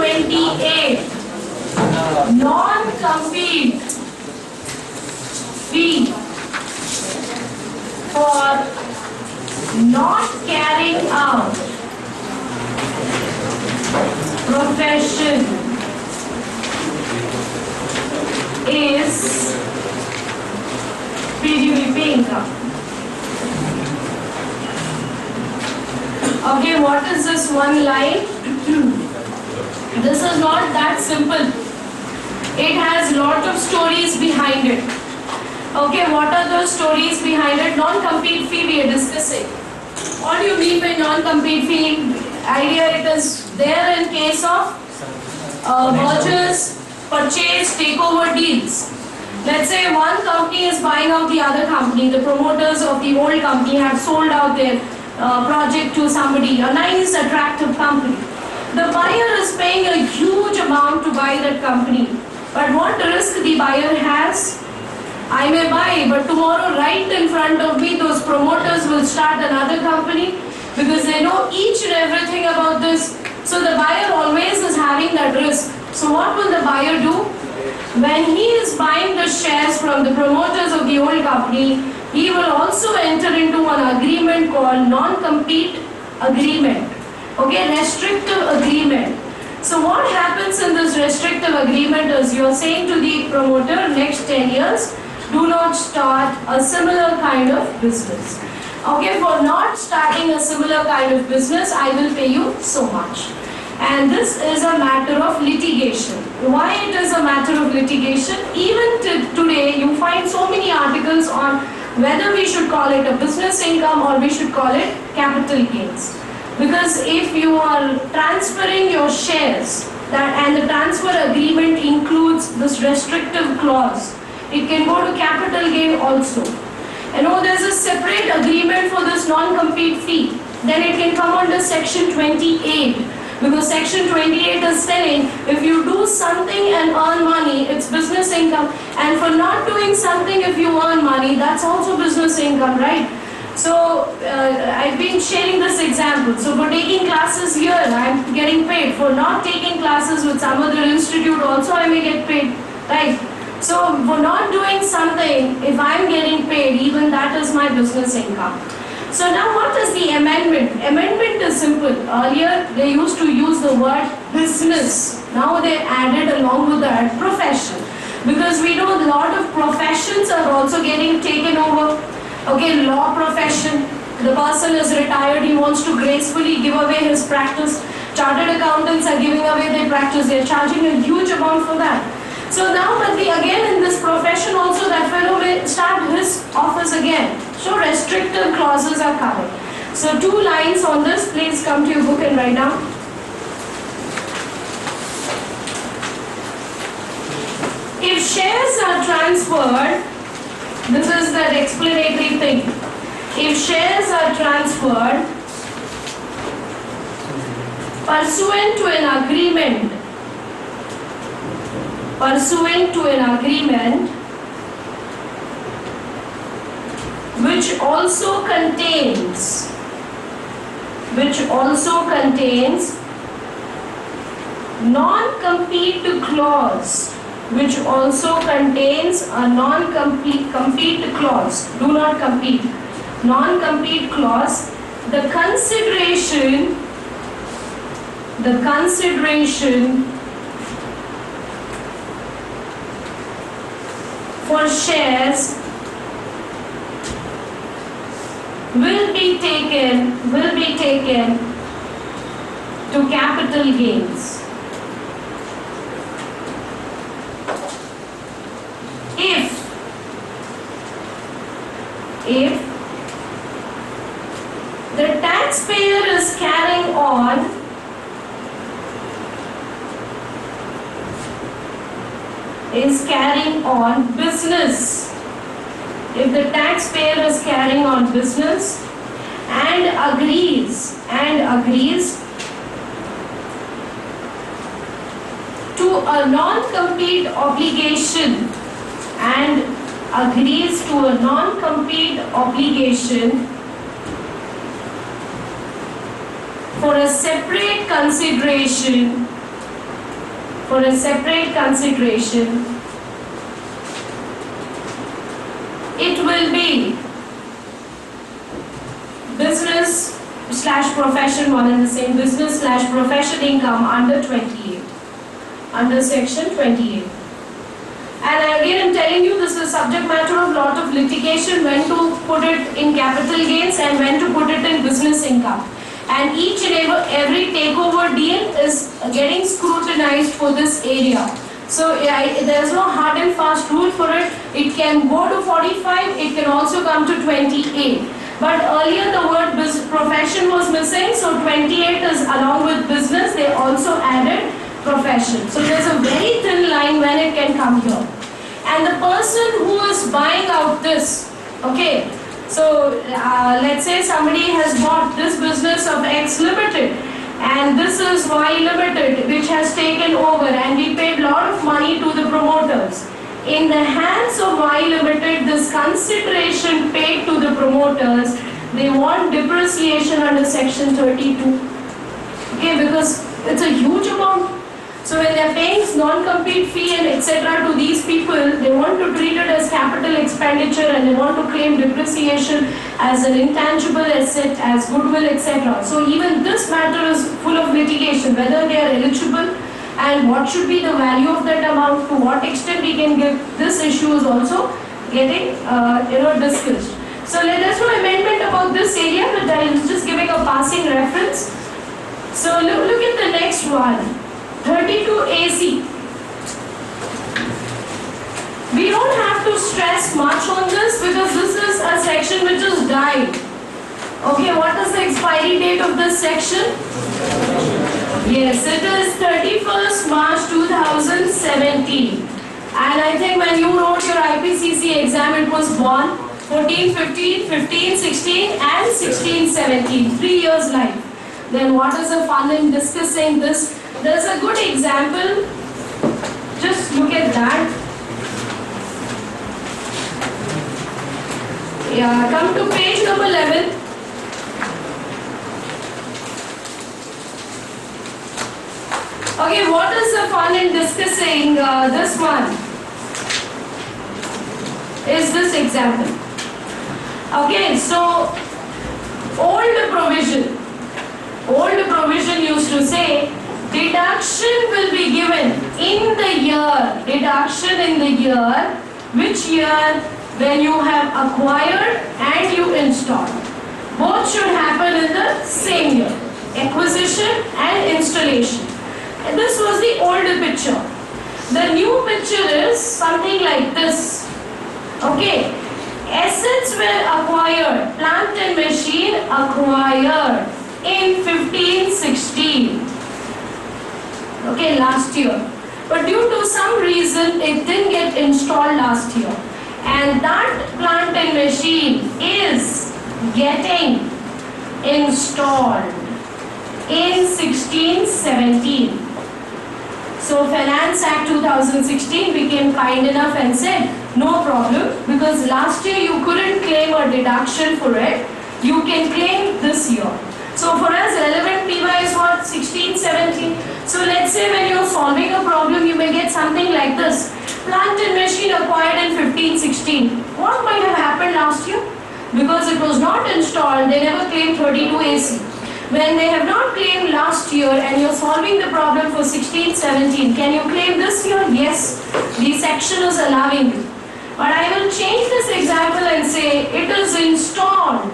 28. Non-compete fee for not carrying out profession is PDVP income. Okay, what is this one line? This is not that simple. It has lot of stories behind it. Okay, what are those stories behind it? Non-compete fee we are discussing. What do you mean by non-compete fee? Idea it is there in case of mergers, purchase, takeover deals. Let's say one company is buying out the other company. The promoters of the old company have sold out their project to somebody, a nice, attractive company. The buyer is paying a huge amount to buy that company. But what risk the buyer has? I may buy, but tomorrow right in front of me, those promoters will start another company because they know each and everything about this. So the buyer always is having that risk. So what will the buyer do? When he is buying the shares from the promoters of the old company, he will also enter into an agreement called non-compete agreement. Okay, restrictive agreement. So what happens in this restrictive agreement is you are saying to the promoter, next 10 years, do not start a similar kind of business. Okay, for not starting a similar kind of business, I will pay you so much. And this is a matter of litigation. Why it is a matter of litigation? Even today, you find so many articles on whether we should call it a business income or we should call it capital gains. Because if you are transferring your shares, and the transfer agreement includes this restrictive clause, it can go to capital gain also. You know, there's a separate agreement for this non-compete fee. Then it can come under section 28. Because section 28 is telling if you do something and earn money, it's business income. And for not doing something, if you earn money, that's also business income, right? So I've been sharing this example. So for taking classes here, I'm getting paid. For not taking classes with some other institute also, I may get paid, right? So for not doing something, if I'm getting paid, even that is my business income. So now what is the amendment? Amendment is simple. Earlier they used to use the word business. Now they added along with that profession. Because we know a lot of professions are also getting taken over. Okay, law profession. The person is retired, he wants to gracefully give away his practice. Chartered accountants are giving away their practice. They're charging a huge amount for that. So now but again in this profession also that fellow may start his office again. So restrictive clauses are covered. So 2 lines on this, please come to your book and write down. If shares are transferred, this is that explanatory thing. If shares are transferred pursuant to an agreement, which also contains non-compete clause, which also contains a non-compete clause, do not compete, non-compete clause, the consideration for shares will be taken to capital gains. If the taxpayer is carrying on business, if the taxpayer is carrying on business and agrees to a non-compete obligation for a separate consideration for a separate consideration, it will be business slash profession, one and the same, business slash profession income under 28, under section 28. And again, I'm telling you, this is subject matter of lot of litigation, when to put it in capital gains and when to put it in business income. And each and every takeover deal is getting scrutinized for this area. So there is no hard and fast rule for it. It can go to 45, it can also come to 28. But earlier the word profession was missing, so 28 is along with business, they also added profession. So there's a very thin line when it can come here. And the person who is buying out this, okay, so let's say somebody has bought this business of X Limited, and this is Y Limited, which has taken over, and we paid a lot of money to the promoters. In the hands of Y Limited, this consideration paid to the promoters, they want depreciation under section 32. Okay, because it's a huge amount. So when they are paying non-compete fee and etc. to these people, they want to treat it as capital expenditure and they want to claim depreciation as an intangible asset, as goodwill, etc. So even this matter is full of litigation, whether they are eligible and what should be the value of that amount, to what extent we can give. This issue is also getting discussed. So there's no amendment about this area, but I am just giving a passing reference. So look at the next one. 32AC. We don't have to stress much on this because this is a section which is died. Okay, what is the expiry date of this section? Yes, it is 31st March 2017. And I think when you wrote your IPCC exam, it was born 14, 15, 15, 16 and 16, 17. 3 years life. Then what is the fun in discussing this? There's a good example. Just look at that. Yeah, come to page number 11. Okay, what is the fun in discussing this one? Is this example. Okay, so old provision used to say deduction will be given in the year. Deduction in the year. Which year? When you have acquired and you installed. Both should happen in the same year. Acquisition and installation. And this was the older picture. The new picture is something like this. Okay. Assets were acquired. Plant and machine acquired in 15-16. Okay, last year. But due to some reason, it didn't get installed last year. And that plant and machine is getting installed in 16-17. So Finance Act 2016 became kind enough and said, no problem, because last year you couldn't claim a deduction for it. You can claim this year. So for us, relevant PY is what? 16-17. So let's say when you're solving a problem, you may get something like this. Plant and machine acquired in 15-16. What might have happened last year? Because it was not installed, they never claimed 32AC. When they have not claimed last year and you're solving the problem for 16-17, can you claim this year? Yes, the section is allowing you. But I will change this example and say it is installed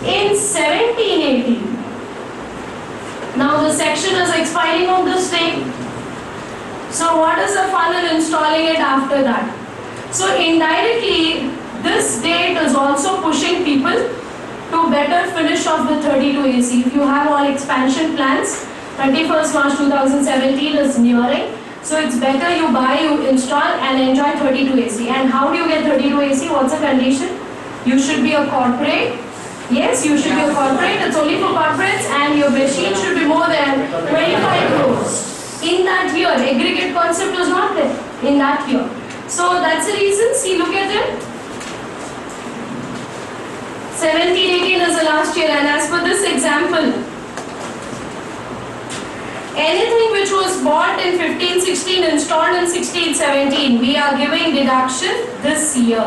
in 17-18. Now the section is expiring on this day. So what is the fun in installing it after that? So indirectly, this date is also pushing people to better finish off the 32AC. If you have all expansion plans, 31st March 2017 is nearing. So it's better you buy, you install and enjoy 32AC. And how do you get 32AC? What's the condition? You should be a corporate. Yes, you should be a corporate. It's only for corporates, and your machine should be more than 25 crores. In that year, aggregate concept was not there in that year. So that's the reason. See, look at it. 17-18 is the last year, and as per this example, Anything which was bought in 15-16, installed in 16-17, we are giving deduction this year.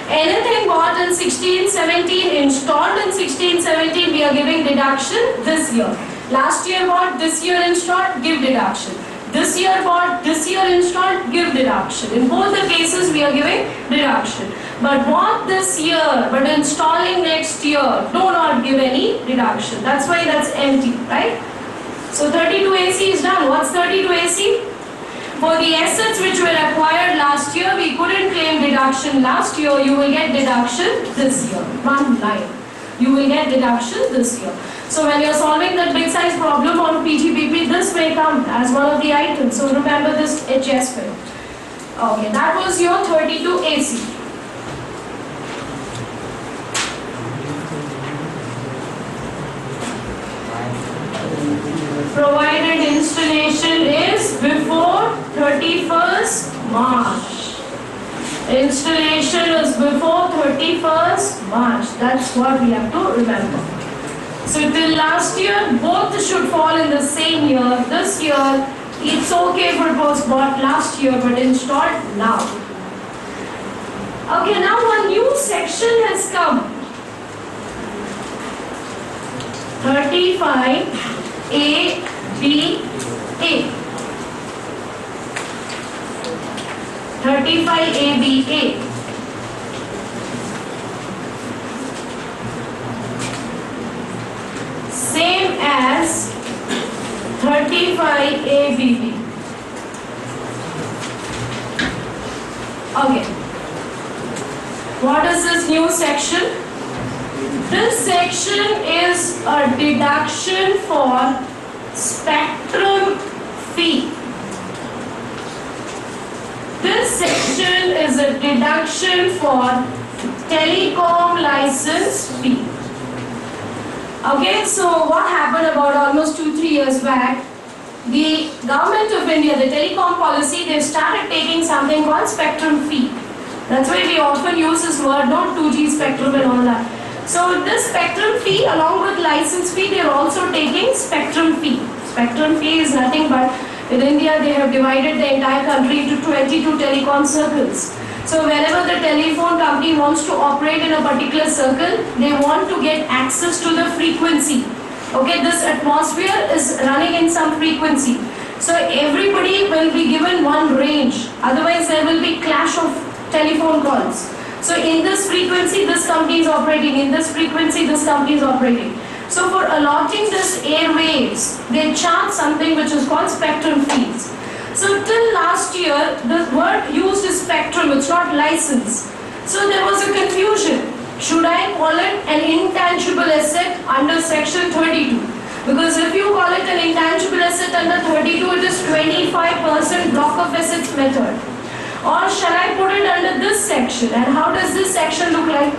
Anything bought in 16-17, installed in 16-17, we are giving deduction this year. Last year bought, this year installed, give deduction. This year bought, this year installed, give deduction. In both the cases, we are giving deduction. But bought this year, but installing next year, do not give any deduction. That's why that's empty, right? So 32 AC is done. What's 32 AC? For the assets which were acquired last year, we couldn't claim deduction last year. You will get deduction this year. One line. You will get deduction this year. So when you're solving that big size problem on PGBP, this may come as one of the items. So remember this adjustment. Okay, that was your 32 AC. Provided installation is before 31st March. Installation is before 31st March. That's what we have to remember. So till last year, both should fall in the same year. This year, it's okay if it was bought last year but installed now. Okay, now one new section has come. 35 ABA. 35 ABA. Same as 35 ABB. Okay. What is this new section? This section is a deduction for spectrum fee. This section is a deduction for telecom license fee. Okay, so what happened about almost 2-3 years back? The government of India, the telecom policy, they started taking something called spectrum fee. That's why we often use this word, not 2G spectrum and all that. So this spectrum fee along with license fee, they are also taking spectrum fee. Spectrum fee is nothing but in India they have divided the entire country into 22 telecom circles. So whenever the telephone company wants to operate in a particular circle, they want to get access to the frequency. Okay, this atmosphere is running in some frequency. So everybody will be given one range. Otherwise there will be clash of telephone calls. So in this frequency, this company is operating. In this frequency, this company is operating. So for allotting this airwaves, they charge something which is called spectrum fees. So till last year, the word used is spectrum, it's not license. So there was a confusion. Should I call it an intangible asset under section 32? Because if you call it an intangible asset under 32, it is 25% block of assets method. Or shall I put it under this section? And how does this section look like?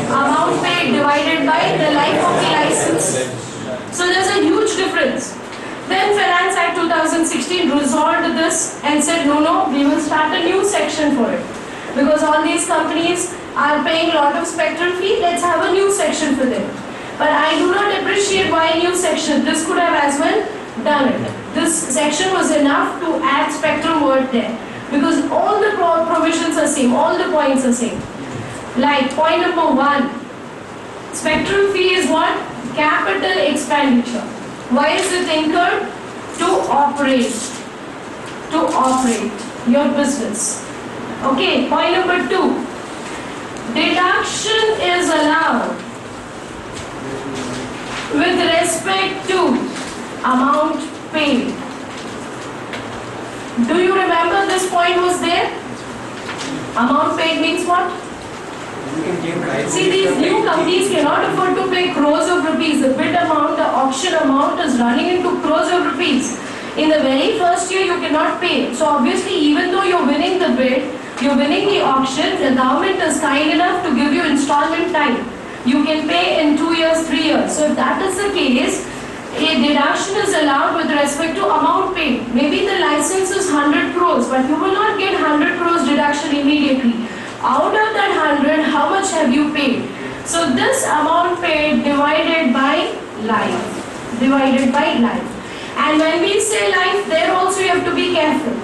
Amount paid divided by the life of the license. So there's a huge difference. Then Finance Act 2016 resolved this and said, no, we will start a new section for it. Because all these companies are paying a lot of spectrum fee, let's have a new section for them. But I do not appreciate why a new section. This could have as well done it. This section was enough to add spectrum word there. Because all the provisions are same, all the points are same. Like point number 1, spectrum fee is what? Capital expenditure. Why is it incurred? To operate your business. Okay, point number 2, deduction is allowed with respect to amount paid. Do you remember this point was there? Amount paid means what? See, these new companies cannot afford to pay crores of rupees. The bid amount, the auction amount is running into crores of rupees. In the very first year, you cannot pay. So obviously, even though you're winning the bid, you're winning the auction, the government is kind enough to give you installment time. You can pay in 2 years, 3 years. So if that is the case, a deduction is allowed with respect to amount paid. Maybe the license is 100 crores, but you will not get 100 crores deduction immediately. Out of that 100, how much have you paid? So this amount paid divided by life. And And when we say life, there also you have to be careful.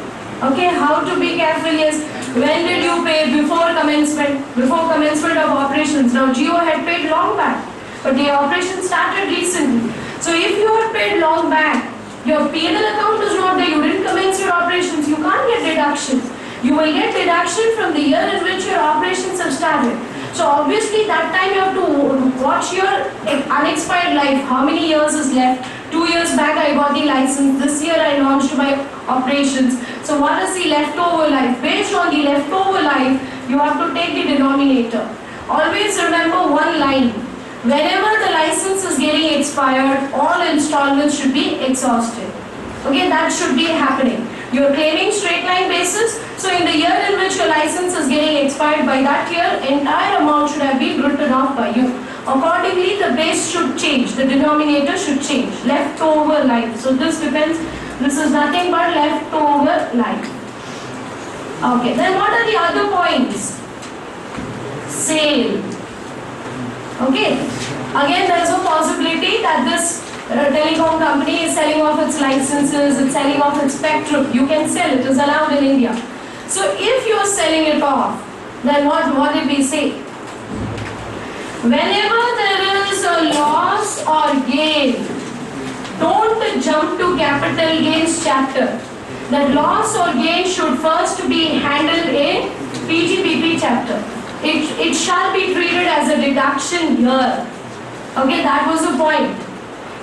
Okay, how to be careful is, when did you pay? Before commencement of operations. Now Jio had paid long back, but the operation started recently. So if you had paid long back, your P&L account is not there, you didn't commence your operations, you can't get deduction. You will get deduction from the year in which your operations have started. So obviously that time you have to watch your unexpired life. How many years is left? 2 years back I got the license. This year I launched my operations. So what is the leftover life? Based on the leftover life, you have to take the denominator. Always remember one line. Whenever the license is getting expired, all installments should be exhausted. Okay, that should be happening. You're claiming straight line basis, so in the year in which your license is getting expired, by that year, entire amount should have been written off by you. Accordingly, the base should change, the denominator should change. Leftover life. So this depends, this is nothing but leftover life. Okay, then what are the other points? Sale. Okay, again there is a possibility that this telecom company is selling off its licenses, it's selling off its spectrum. You can sell, it is allowed in India. So if you are selling it off, then what did we say? Whenever there is a loss or gain, don't jump to capital gains chapter. That loss or gain should first be handled in PGBP chapter. It shall be treated as a deduction here. Okay, that was the point.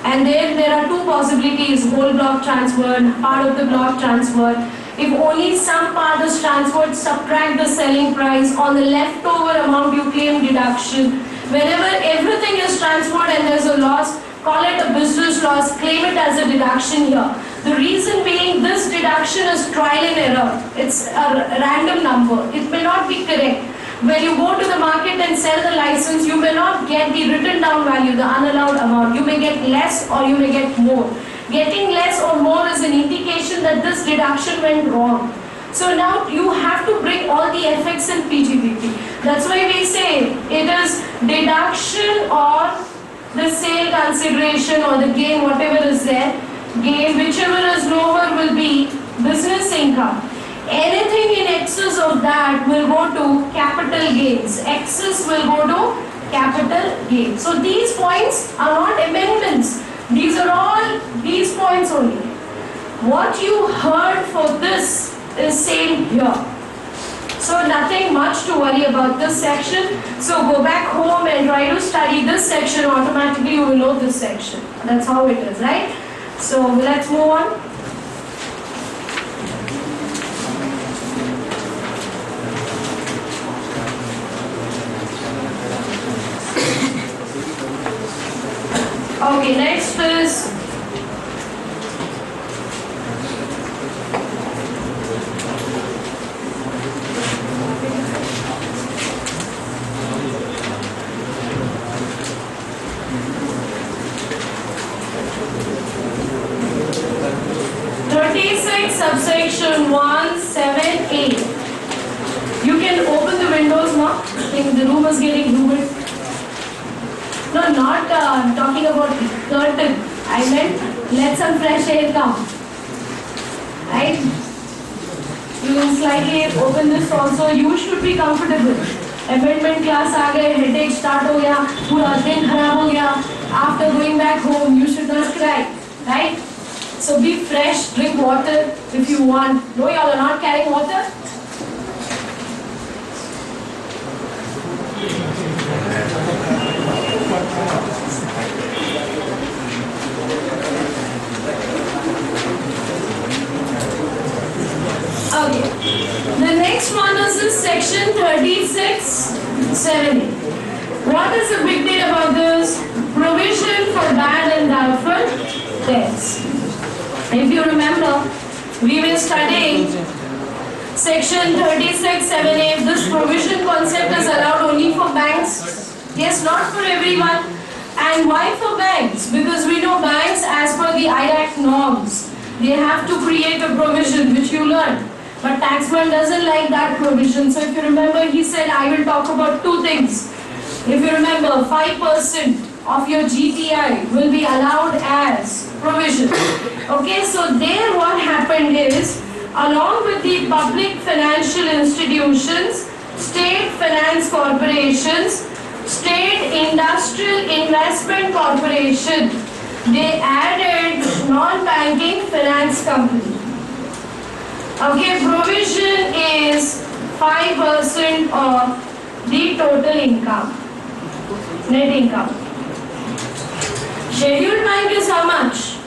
And then there are two possibilities: whole block transferred, part of the block transferred. If only some part is transferred, subtract the selling price. On the leftover amount you claim deduction. Whenever everything is transferred and there is a loss, call it a business loss, claim it as a deduction here. The reason being, this deduction is trial and error. It's a random number. It may not be correct. When you go to the market and sell the license, you may not get the written down value, the unallowed amount. You may get less or you may get more. Getting less or more is an indication that this deduction went wrong. So now you have to bring all the effects in PGBP. That's why we say it is deduction or the sale consideration or the gain, whatever is there. Gain, whichever is lower, will be business income. Anything in excess of that will go to capital gains. Excess will go to capital gains. So these points are not amendments. These are all these points only. What you heard for this is same here. So nothing much to worry about this section. So go back home and try to study this section. Automatically you will know this section. That's how it is, right? So let's move on. Okay, next is subsection 178. You can open the windows now. I think the room is getting humid. No, not talking about curtain. I meant let some fresh air come. Right? You can slightly open this also. You should be comfortable. Amendment class आ गए, headache start हो गया, पूरा दिन खराब हो गया. After going back home, you should not cry. Right? So be fresh, drink water if you want. No, y'all are not carrying water? Okay. The next one is this section 36(7). What is the big deal about this? Provision for bad and doubtful debts. If you remember, we were studying section 36(7)(a). This provision concept is allowed only for banks. Yes, not for everyone. And why for banks? Because we know banks, as per the IRAC norms, they have to create a provision which you learn. But taxman doesn't like that provision. So if you remember, he said, I will talk about two things. If you remember, 5% of your GTI will be allowed as provision. Okay, so there what happened is, along with the public financial institutions, state finance corporations, state industrial investment corporation, they added non-banking finance company. Okay, provision is 5% of the total income, net income. Scheduled bank is how much?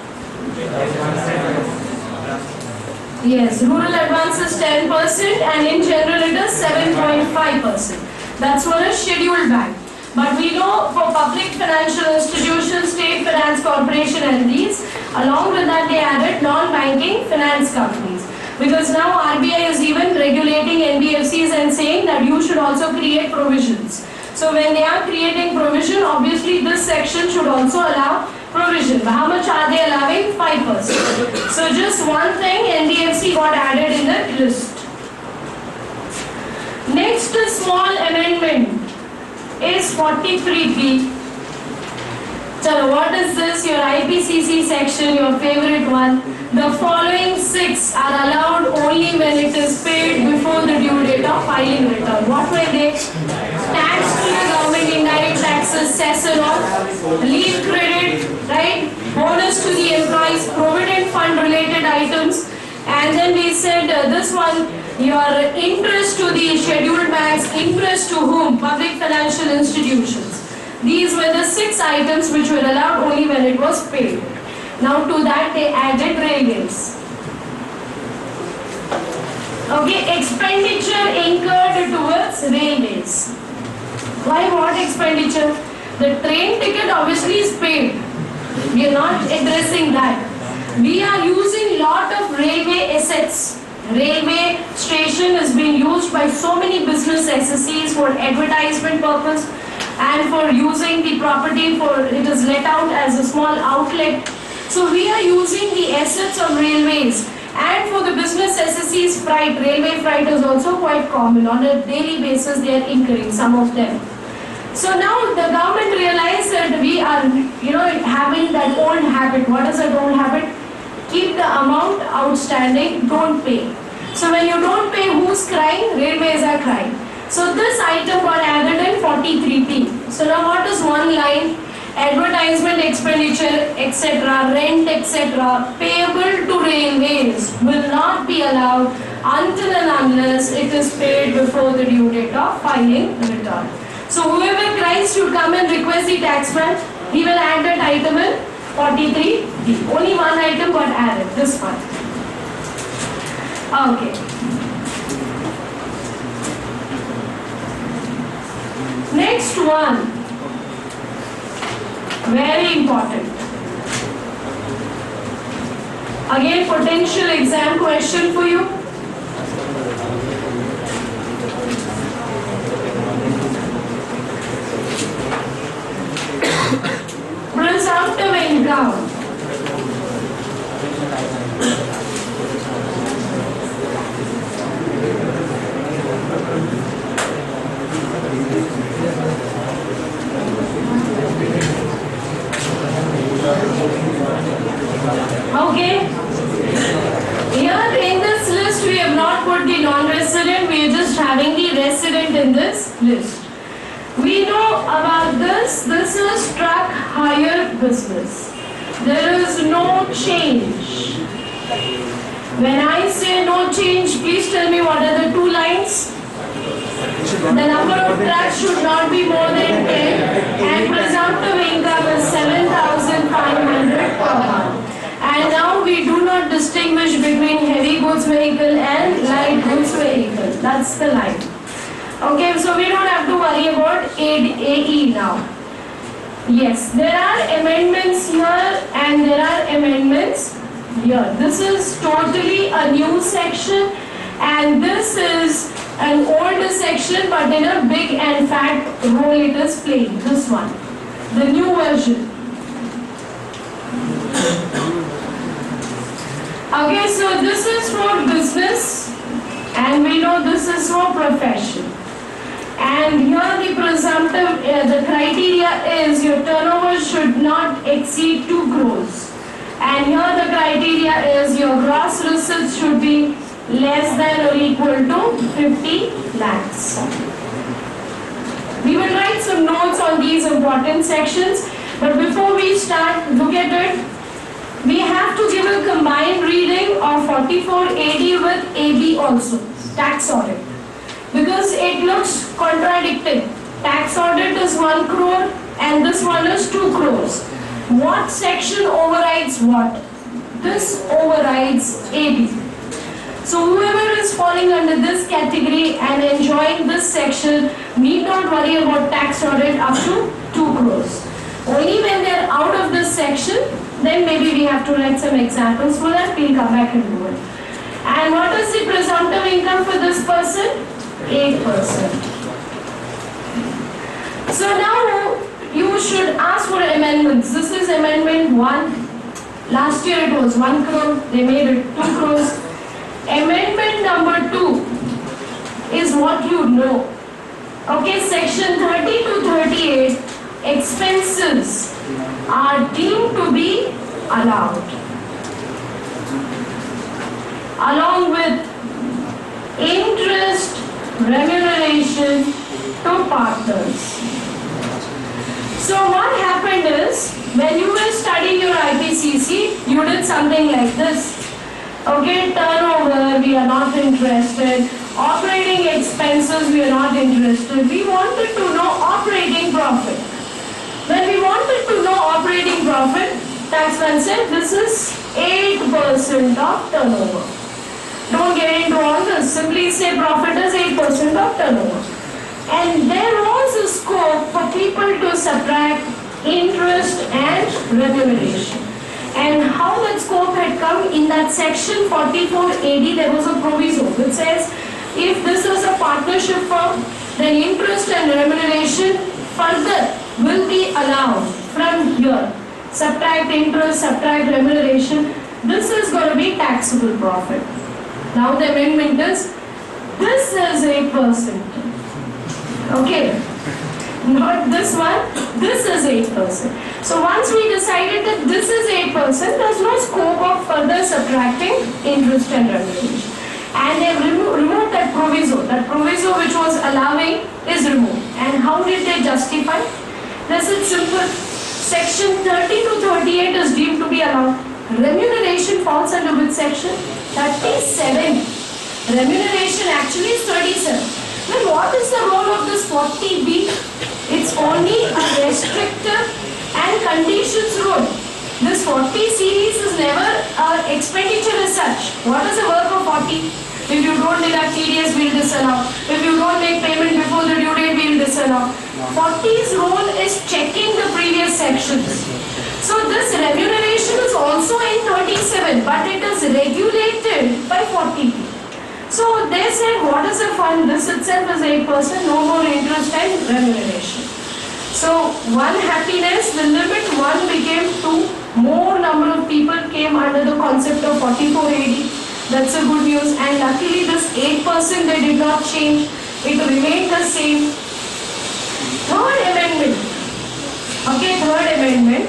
Yes, rural advance is 10% and in general it is 7.5%. That's for a scheduled bank. But we know for public financial institutions, state finance corporation and these, along with that they added non-banking finance companies. Because now RBI is even regulating NBFCs and saying that you should also create provisions. So when they are creating provision, obviously this section should also allow provision. How much are they allowing? 5%. So just one thing, NBFC got added in the list. Next small amendment is 43B. So what is this? Your IPCC section, your favorite one. The following 6 are allowed only when it is paid before the due date of filing return. What were they? Tax to the government, indirect taxes, cess and all, leave credit, right? Bonus to the employees, provident fund related items, and then we said this one, your interest to the scheduled banks, interest to whom? Public financial institutions. These were the 6 items which were allowed only when it was paid. Now to that they added railways. Okay, expenditure incurred towards railways. Why what expenditure? The train ticket obviously is paid. We are not addressing that. We are using lot of railway assets. Railway station is being used by so many business SSCs for advertisement purpose and for using the property for it is let out as a small outlet. So we are using the assets of railways, and for the business SSCs freight, railway freight is also quite common. On a daily basis they are incurring, some of them. So now the government realized that we are having that old habit. What is that old habit? Keep the amount outstanding, don't pay. So when you don't pay, who's crying? Railways are crying. So this item got added in 43P. So now what is one line? Advertisement expenditure, etc., rent, etc., payable to railways will not be allowed until and unless it is paid before the due date of filing the return. So whoever cries should come and request the taxman. He will add that item in 43D. Only one item got added, this one. Okay. Next one, very important. Again, potential exam question for you. Presumptive income. Okay. Here in this list we have not put the non-resident, we are just having the resident in this list. We know about this. This is truck hire business. There is no change. When I say no change, please tell me what are the 2 lines? The number of trucks should not be more than 10 and presumptive income is 7,500 per month. And now we do not distinguish between heavy goods vehicle and light goods vehicle. That's the line. Okay, so we don't have to worry about AE now. Yes, there are amendments here and there are amendments here. This is totally a new section and this is an older section but in a big and fat role it is playing. This one, the new version. Okay, so this is for business and we know this is for profession. And here the presumptive, the criteria is your turnover should not exceed 2 crores. And here the criteria is your gross receipts should be less than or equal to 50 lakhs. We will write some notes on these important sections, but before we start, look at it. We have to give a combined reading of 44 AD with AB also, tax audit. Because it looks contradicting. Tax audit is 1 crore and this one is 2 crores. What section overrides what? This overrides AB. So whoever is falling under this category and enjoying this section need not worry about tax audit up to 2 crores. Only when they are out of this section, then maybe we have to write some examples for that. We'll come back and do it. And what is the presumptive income for this person? 8%. So now you should ask for amendments. This is amendment 1. Last year it was 1 crore. They made it 2 crores. Amendment number 2 is what you know. Okay, section 30 to 38, expenses are deemed to be allowed, along with interest, remuneration to partners. So what happened is, when you were studying your IPCC, you did something like this. Okay, turnover, we are not interested. Operating expenses, we are not interested. We wanted to know operating profit. When we wanted to know operating profit, taxman said this is 8% of turnover. Don't get into all this. Simply say profit is 8% of turnover. And there was a scope for people to subtract interest and remuneration. And how that scope had come in that section 44 AD, there was a proviso which says if this is a partnership firm, then interest and remuneration further will be allowed from here. Subtract interest, subtract remuneration. This is going to be taxable profit. Now the amendment is, this is 8%. Okay, not this one, this is 8%. So once we decided that this is 8%, there's no scope of further subtracting interest and remuneration. And they removed that proviso. That proviso which was allowing is removed. And how did they justify? This is simple. Section 30 to 38 is deemed to be allowed. Remuneration falls under which section? 37. Remuneration actually is 37. Then what is the role of this 40B? It's only a restrictive and conditions rule. This 40 series is never expenditure as such. What is the work of 40? If you don't deduct TDS, we will disallow. If you don't make payment before the due date, we will disallow. 40's role is checking the previous sections. So this remuneration is also in 37, but it is regulated by 40. So they said, what is the fund? This itself is 8%, no more interest and remuneration. So one happiness, the limit 1 became 2. More number of people came under the concept of 44 AD. That's a good news. And luckily this 8% they did not change. It remained the same. Third amendment. Okay, third amendment.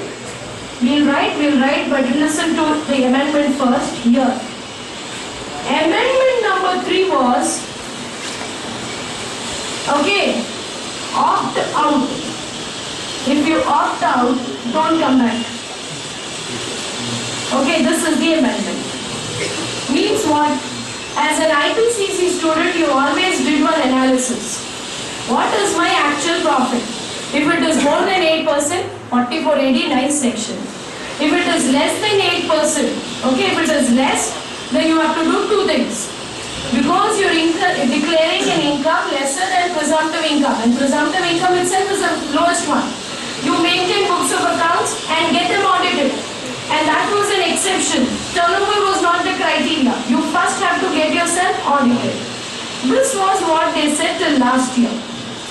We'll write, but listen to the amendment first here. Amendment number 3 was, okay, opt out. If you opt out, don't come back. Okay, this is the amendment. Means what? As an IPCC student, you always did one analysis. What is my actual profit? If it is more than 8%, 44 AD, nice section. If it is less than 8%, okay, if it is less, then you have to do 2 things. Because you're declaring an income lesser than presumptive income, and presumptive income itself is the lowest one. You maintain books of accounts and get them audited. And that was an exception. Turnover was not the criteria. You first have to get yourself audited. This was what they said till last year.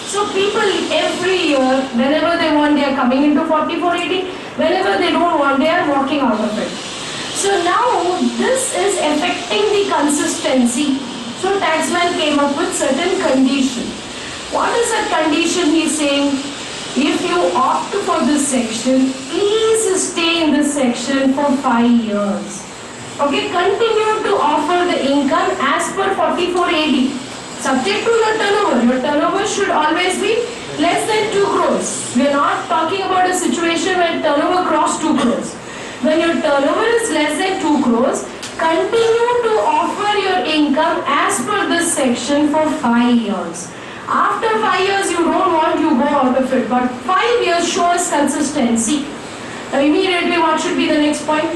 So people every year, whenever they want, they are coming into 4480. Whenever they don't want, they are walking out of it. So now this is affecting the consistency. So taxman came up with certain conditions. What is that condition he is saying? If you opt for this section, please stay in this section for 5 years. Okay, continue to offer the income as per 44 AD. Subject to your turnover. Your turnover should always be less than 2 crores. We are not talking about a situation where turnover crossed 2 crores. When your turnover is less than 2 crores, continue to offer your income as per this section for 5 years. After 5 years, you don't want, you go out of it. But 5 years shows consistency. Now immediately, what should be the next point?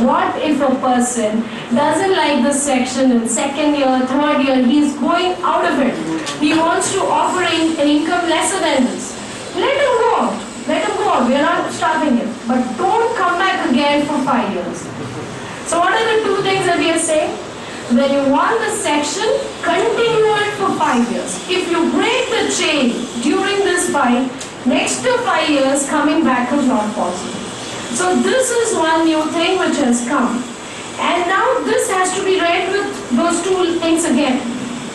What if a person doesn't like this section in second year, third year, he is going out of it. He wants to offer an income lesser than this. Let him go out. Let him go out. We are not stopping him. But don't come back again for 5 years. So what are the two things that we are saying? When you want the section, continue it for 5 years. If you break the chain during this 5, next to 5 years, coming back is not possible. So this is one new thing which has come. And now this has to be read with those two things again.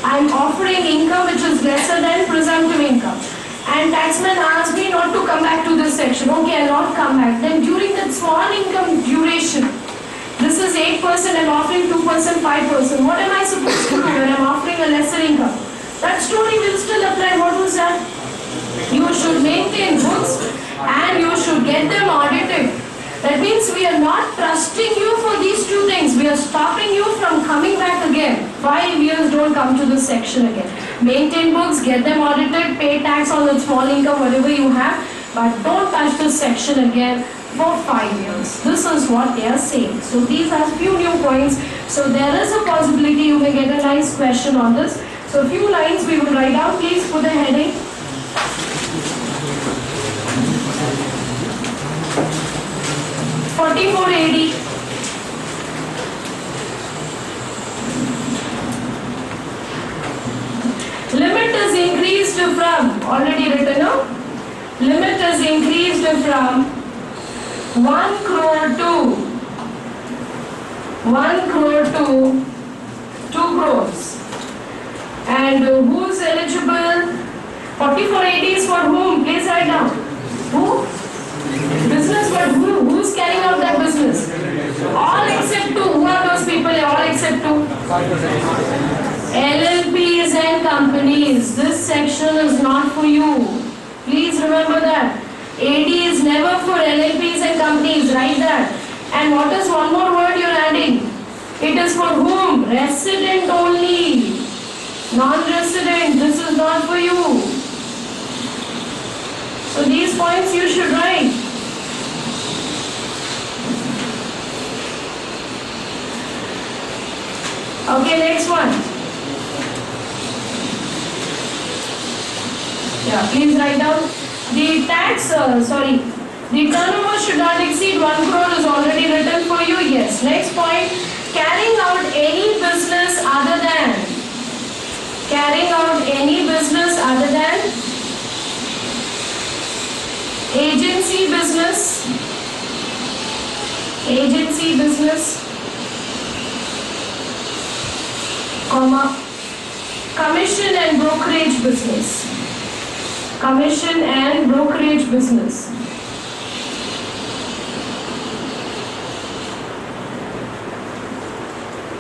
I am offering income which is lesser than presumptive income. And taxman asked me not to come back to this section. Okay, I'll not come back. Then during that small income duration, this is 8%, I'm offering 2%, 5%. What am I supposed to do when I'm offering a lesser income? That story will still apply. What was that? You should maintain books and you should get them audited. That means we are not trusting you for these two things. We are stopping you from coming back again. 5 years, don't come to this section again. Maintain books, get them audited, pay tax on the small income, whatever you have, but don't touch this section again for 5 years. This is what they are saying. So these are few new points. So there is a possibility you may get a nice question on this. So a few lines we will write down. Please put a heading. (44 AD). Limit is increased from, already written now, limit is increased from 1 crore to 2 crores. And who's eligible? 44 AD is for whom? Please write down. Who? Business, but who's carrying out that business? All except two. Who are those people? All except two. LLPs and companies. This section is not for you. Please remember that. AD is never for LLPs and companies. Write that. And what is one more word you're adding? It is for whom? Resident only. Non-resident. This is not for you. So these points you should write. Okay, next one. Yeah, please write down. The tax, the turnover should not exceed 1 crore is already written for you. Yes. Next point. Carrying out any business other than. Carrying out any business other than. Agency business. Agency business. Comma, commission and brokerage business. Commission and brokerage business.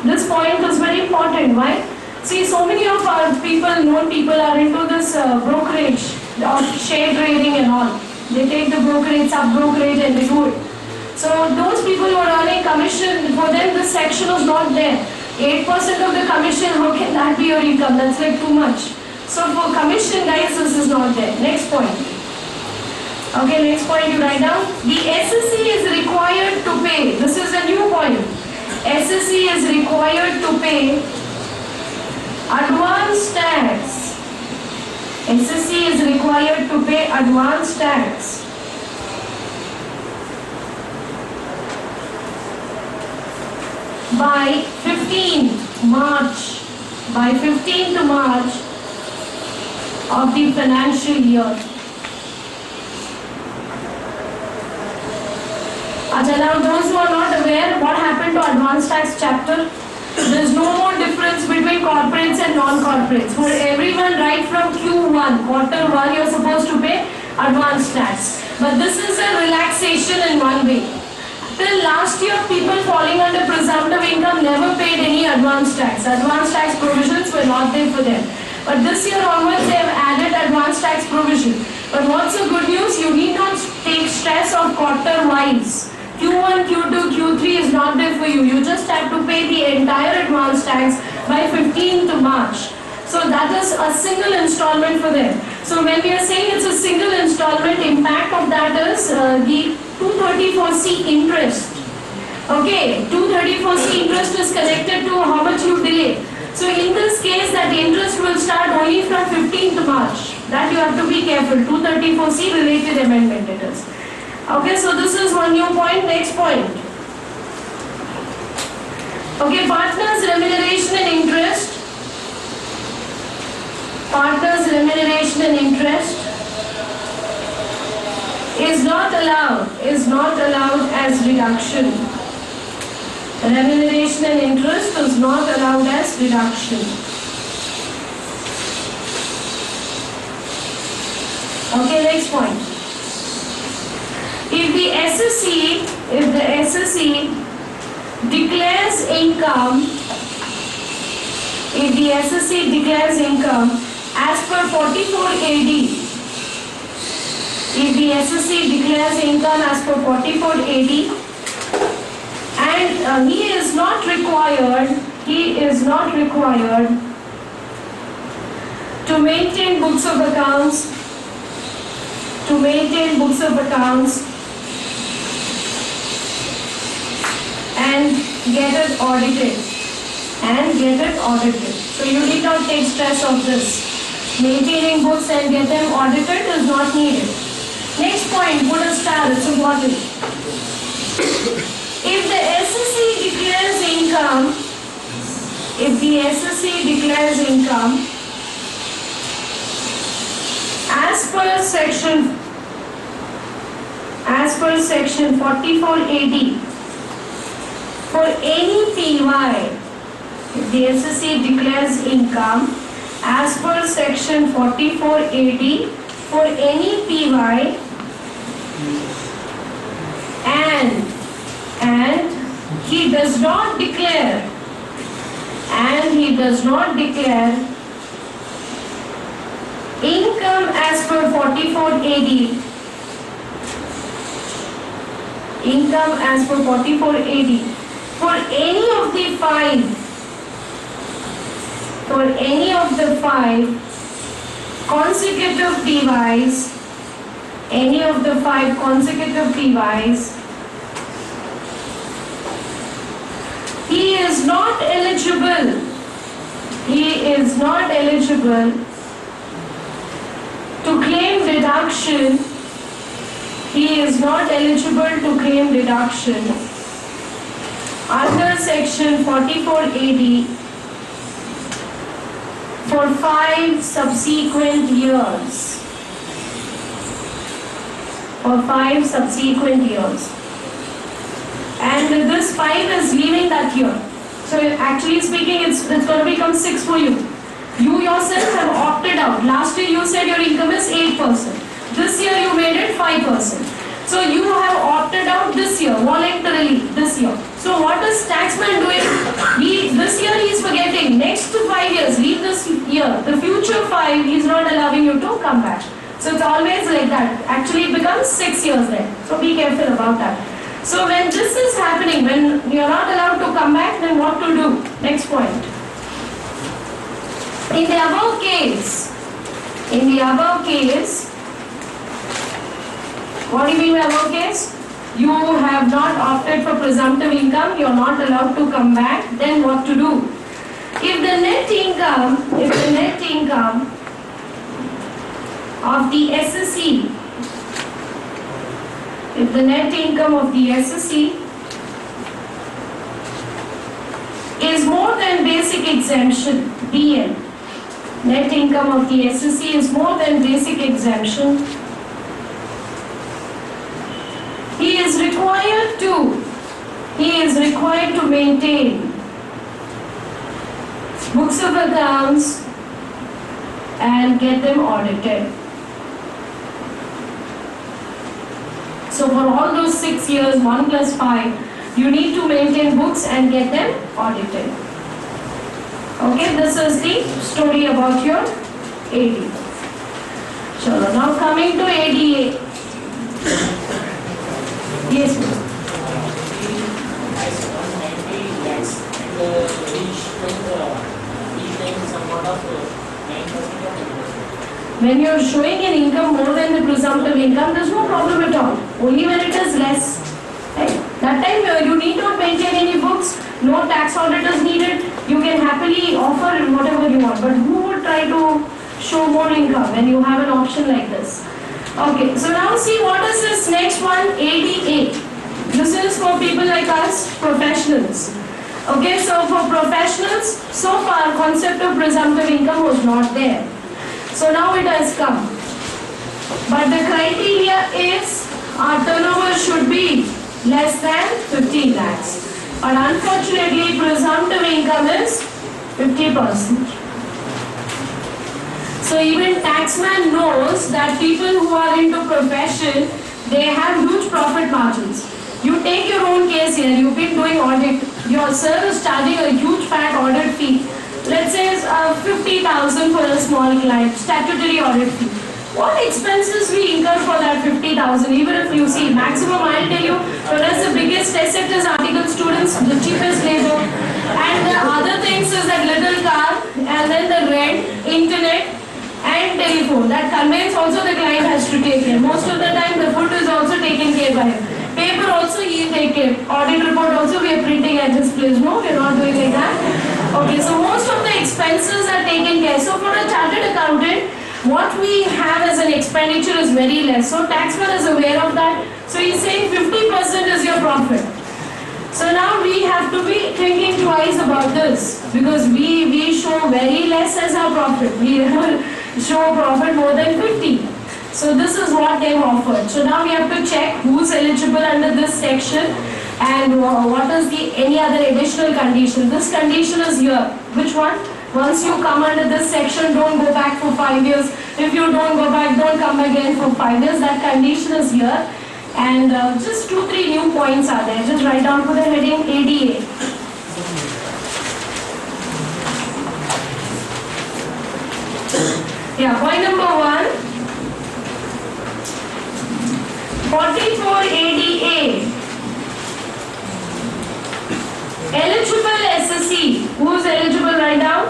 This point is very important. Why? See, so many of our people, known people, are into this brokerage or share trading and all. They take the brokerage, sub-brokerage and they do it. So those people who are earning commission, for them this section is not there. 8% of the commission, how can that be your income? That's like too much. So for commission, guys, this is not there. Next point. Okay, next point you write down. The SSC is required to pay. This is a new point. SSC is required to pay advance tax. SSC is required to pay advance tax. By 15th March. By 15th March of the financial year. Now those who are not aware what happened to advance tax chapter, There's no more difference between corporates and non-corporates. For everyone, right from Q1, quarter 1, you're supposed to pay advance tax. But this is a relaxation in one way. Till last year, people falling under presumptive income never paid any advance tax. Advance tax provisions were not there for them. But this year onwards, they have added advance tax provision. But what's the good news? You need not take stress of quarter-wise. Q1, Q2, Q3 is not there for you. You just have to pay the entire advance tax by 15th March. So that is a single installment for them. So when we are saying it's a single installment, impact of that is the 234C interest. Okay, 234C interest is connected to how much you delay. So in this case, that interest will start only from 15th March. That you have to be careful. 234C related amendment it is. Okay, so this is one new point. Next point. Okay, partners remuneration and interest. Partners remuneration and interest is not allowed as reduction. Remuneration and interest is not allowed as reduction. Okay, next point. If the SSE declares income, as per 44 AD, if the SSE declares income as per 44 AD, and he is not required to maintain books of accounts, and get it audited. So you need not take stress of this. Maintaining books and get them audited is not needed. Next point, put a star, it's important. If the SSE declares income, as per section 44 AD, for any PY, if the SSE declares income as per section 44 AD for any PY and he does not declare income as per 44 AD, for any of the five consecutive PYs, he is not eligible to claim deduction under section 44 AD for 5 subsequent years. And this 5 is leaving that year. So actually speaking, it's going to become 6 for you. You yourself have opted out. Last year you said your income is 8%. This year you made it 5%. So you have opted out this year, voluntarily this year. So what is taxman doing? This year he is forgetting. Next 5 years, leave this year. The future 5, he is not allowing you to come back. So it's always like that. Actually it becomes 6 years then. So be careful about that. So when this is happening, when you are not allowed to come back, then what to do? Next point. In the above case, what do you mean by above case? You have not opted for presumptive income, you are not allowed to come back, then what to do? If the net income of the SSE, is more than basic exemption, BN, net income of the SSE is more than basic exemption, he is required to maintain books of accounts and get them audited. So for all those 6 years, 1 plus 5, you need to maintain books and get them audited. Okay, this is the story about your AD. So now coming to ADA. Yes, ma'am. When you are showing an income more than the presumptive income, there is no problem at all. Only when it is less. Right? That time you need not maintain any books, no tax audit is needed. You can happily offer whatever you want. But who would try to show more income when you have an option like this? Okay, so now see what is this next one, ADA. This is for people like us, professionals. Okay, so for professionals, so far concept of presumptive income was not there. So now it has come. But the criteria is our turnover should be less than 15 lakhs. But unfortunately, presumptive income is 50%. So even taxman knows that people who are into profession, they have huge profit margins. You take your own case here, you've been doing audit, your sir is charging a huge fat audit fee. Let's say 50,000 for a small client, statutory audit fee. What expenses we incur for that 50,000? Even if you see maximum, I'll tell you, for us the biggest asset is article students, the cheapest labor, and the other things is that little car, and then the rent, internet, and telephone. That conveyance also the client has to take care. Most of the time the food is also taken care by him. Paper also he will take care. Audit report also we are printing at this place. No, we are not doing like that. Okay, so most of the expenses are taken care. So for a chartered accountant, what we have as an expenditure is very less. So taxman is aware of that. So he's saying 50% is your profit. So now we have to be thinking twice about this because we show very less as our profit. We never show profit more than 50. So this is what they've offered. So now we have to check who's eligible under this section and what is the any other additional condition. This condition is here. Which one? Once you come under this section, don't go back for 5 years. If you don't go back, don't come again for 5 years. That condition is here. And just 2-3 new points are there. Just write down for the heading ADA. Yeah, point number 1. 44 ADA. Eligible SSE. Who is eligible right now?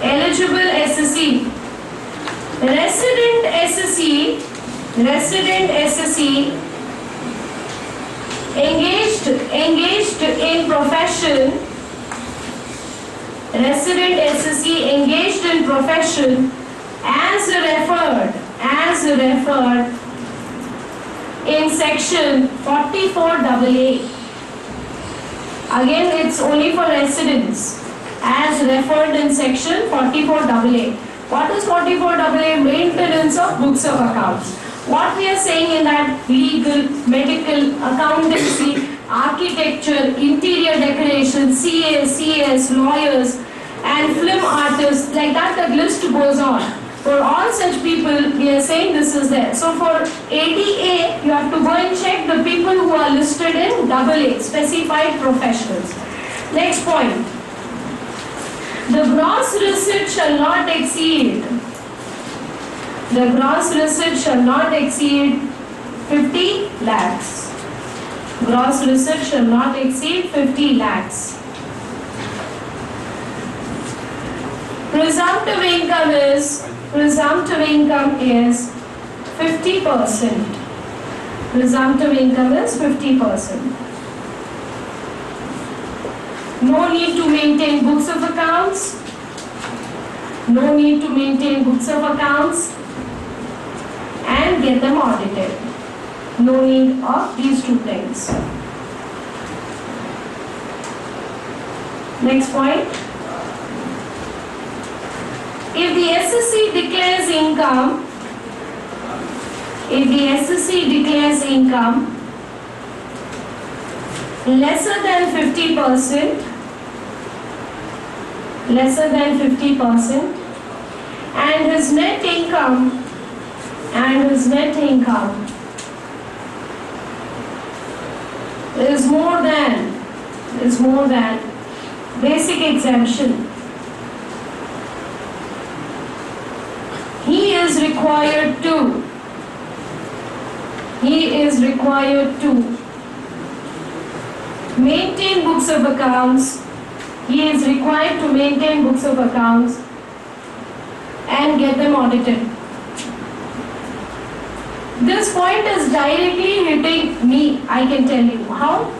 Eligible SSE. Resident SSE. Resident SSE. Engaged in profession. Resident SSE engaged in profession as referred in section 44AA. Again, it's only for residents as referred in section 44AA. What is 44AA? Maintenance of books of accounts. What we are saying in that legal, medical, accountancy, architecture, interior decoration, CAs, CS, lawyers, and film artists, like that the list goes on. For all such people, we are saying this is there. So for ADA, you have to go and check the people who are listed in AA, specified professionals. Next point. The gross receipt shall not exceed. The gross receipt shall not exceed 50 lakhs. Gross receipt shall not exceed 50 lakhs. Presumptive income is 50%. Presumptive income is 50%. No need to maintain books of accounts. No need to maintain books of accounts and get them audited. No need of these two things. Next point. If the SSE declares income, lesser than 50%, lesser than 50%, and his net income is more than basic exemption, he is required to maintain books of accounts. He is required to maintain books of accounts and get them audited. This point is directly hitting me, I can tell you. How?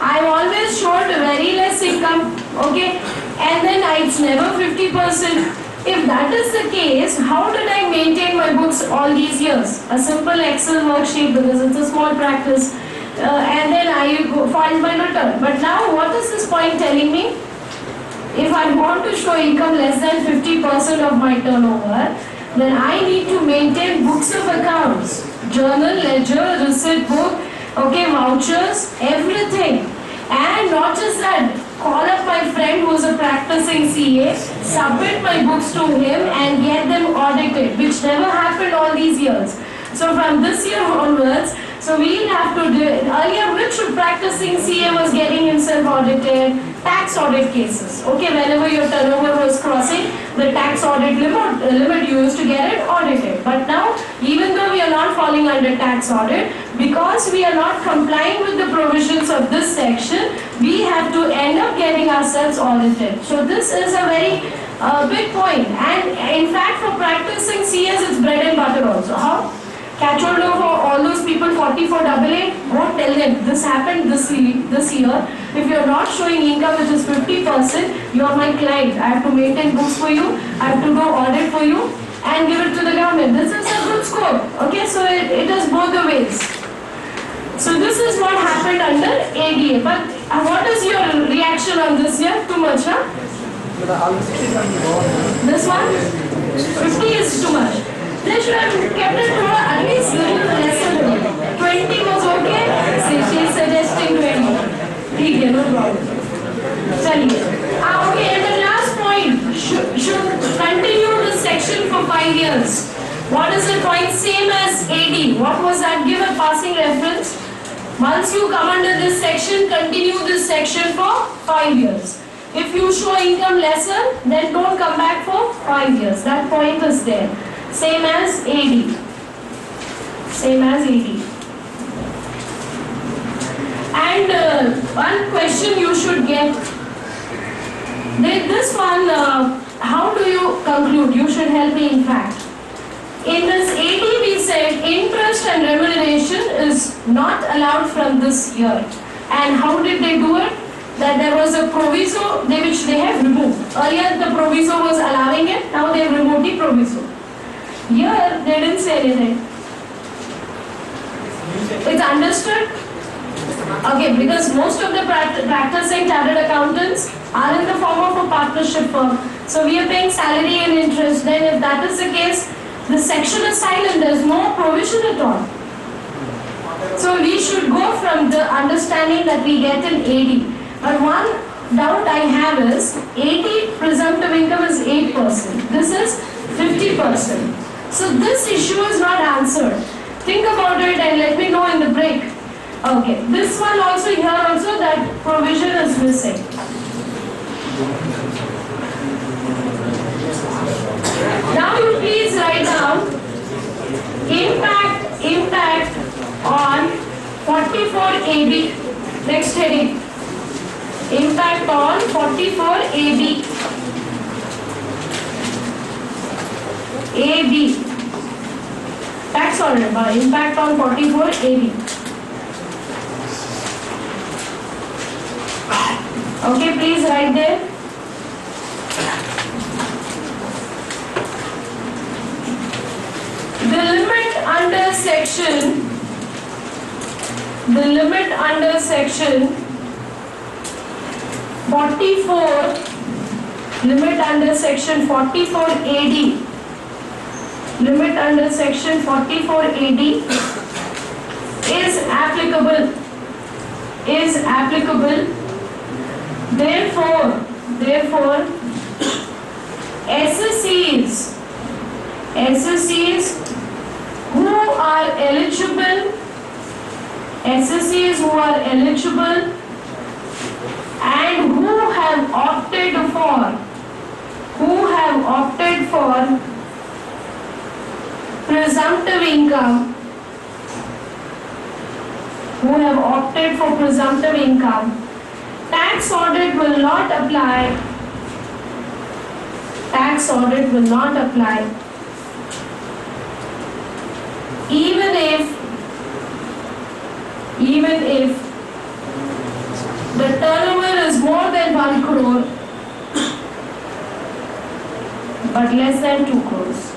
I've always showed very less income, okay, and then it's never 50%. If that is the case, how did I maintain my books all these years? A simple Excel worksheet, because it's a small practice, and then I filed my return. But now, what is this point telling me? If I want to show income less than 50% of my turnover, then I need to maintain books of accounts, journal, ledger, receipt book, okay, vouchers, everything. And not just that, call up my friend who's a practicing CA, submit my books to him and get them audited, which never happened all these years. So from this year onwards, so we'll have to do it. Earlier, which practicing CA was getting himself audited? Tax audit cases. Okay, whenever your turnover was crossing the tax audit limit, you used to get it audited. But now, even though we are not falling under tax audit, because we are not complying with the provisions of this section, we have to end up getting ourselves audited. So this is a very big point. And in fact, for practicing CAs, it's bread and butter also. How? Catch hold of all those people 44AA, go tell them this happened this year. If you are not showing income which is 50%, you are my client. I have to maintain books for you, I have to do audit for you and give it to the government. This is a good score. Okay, so it is both the ways. So this is what happened under ADA. But what is your reaction on this here? Too much, huh? This one? 50 is too much. They should have kept it to at least little lesser than 20 was okay. See, she is suggesting 20. Okay, no problem. Okay, and the last point, should continue this section for 5 years. What is the point? Same as AD. What was that? Give a passing reference. Once you come under this section, continue this section for 5 years. If you show income lesser, then don't come back for 5 years. That point is there. Same as AD. And one question you should get. This one, how do you conclude? You should help me in fact. In this AD we said interest and remuneration is not allowed from this year. And how did they do it? That there was a proviso which they have removed. Earlier the proviso was allowing it, now they have removed the proviso. Here, they didn't say anything. It's understood? Okay, because most of the practicing chartered accountants are in the form of a partnership firm. So we are paying salary and interest. Then if that is the case, the section is silent. There is no provision at all. So we should go from the understanding that we get in AD. But one doubt I have is, AD presumptive income is 8%. This is 50%. So this issue is not answered. Think about it and let me know in the break. Okay, this one also, here also that provision is missing. Now you please write down impact on 44AB. Next heading. Impact on 44AB. AB. Tax order by impact on 44 AB. Okay, please write there. The limit under section 44, limit under section 44 AD. Limit under section 44 AD is applicable. Therefore, Therefore, SSCs who are eligible, SSCs who are eligible and who have opted for presumptive income, tax audit will not apply. Even if the turnover is more than 1 crore but less than 2 crores.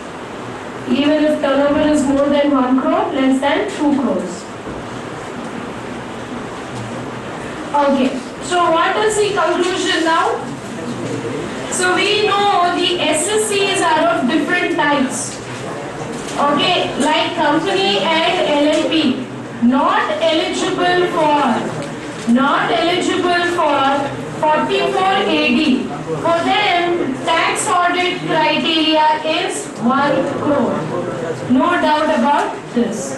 Even if turnover is more than 1 crore, less than 2 crores. Okay, so what is the conclusion now? So we know the SSCs are of different types. Okay, like company and LLP, not eligible for 44AD. For them, tax audit criteria is 1 crore. No doubt about this.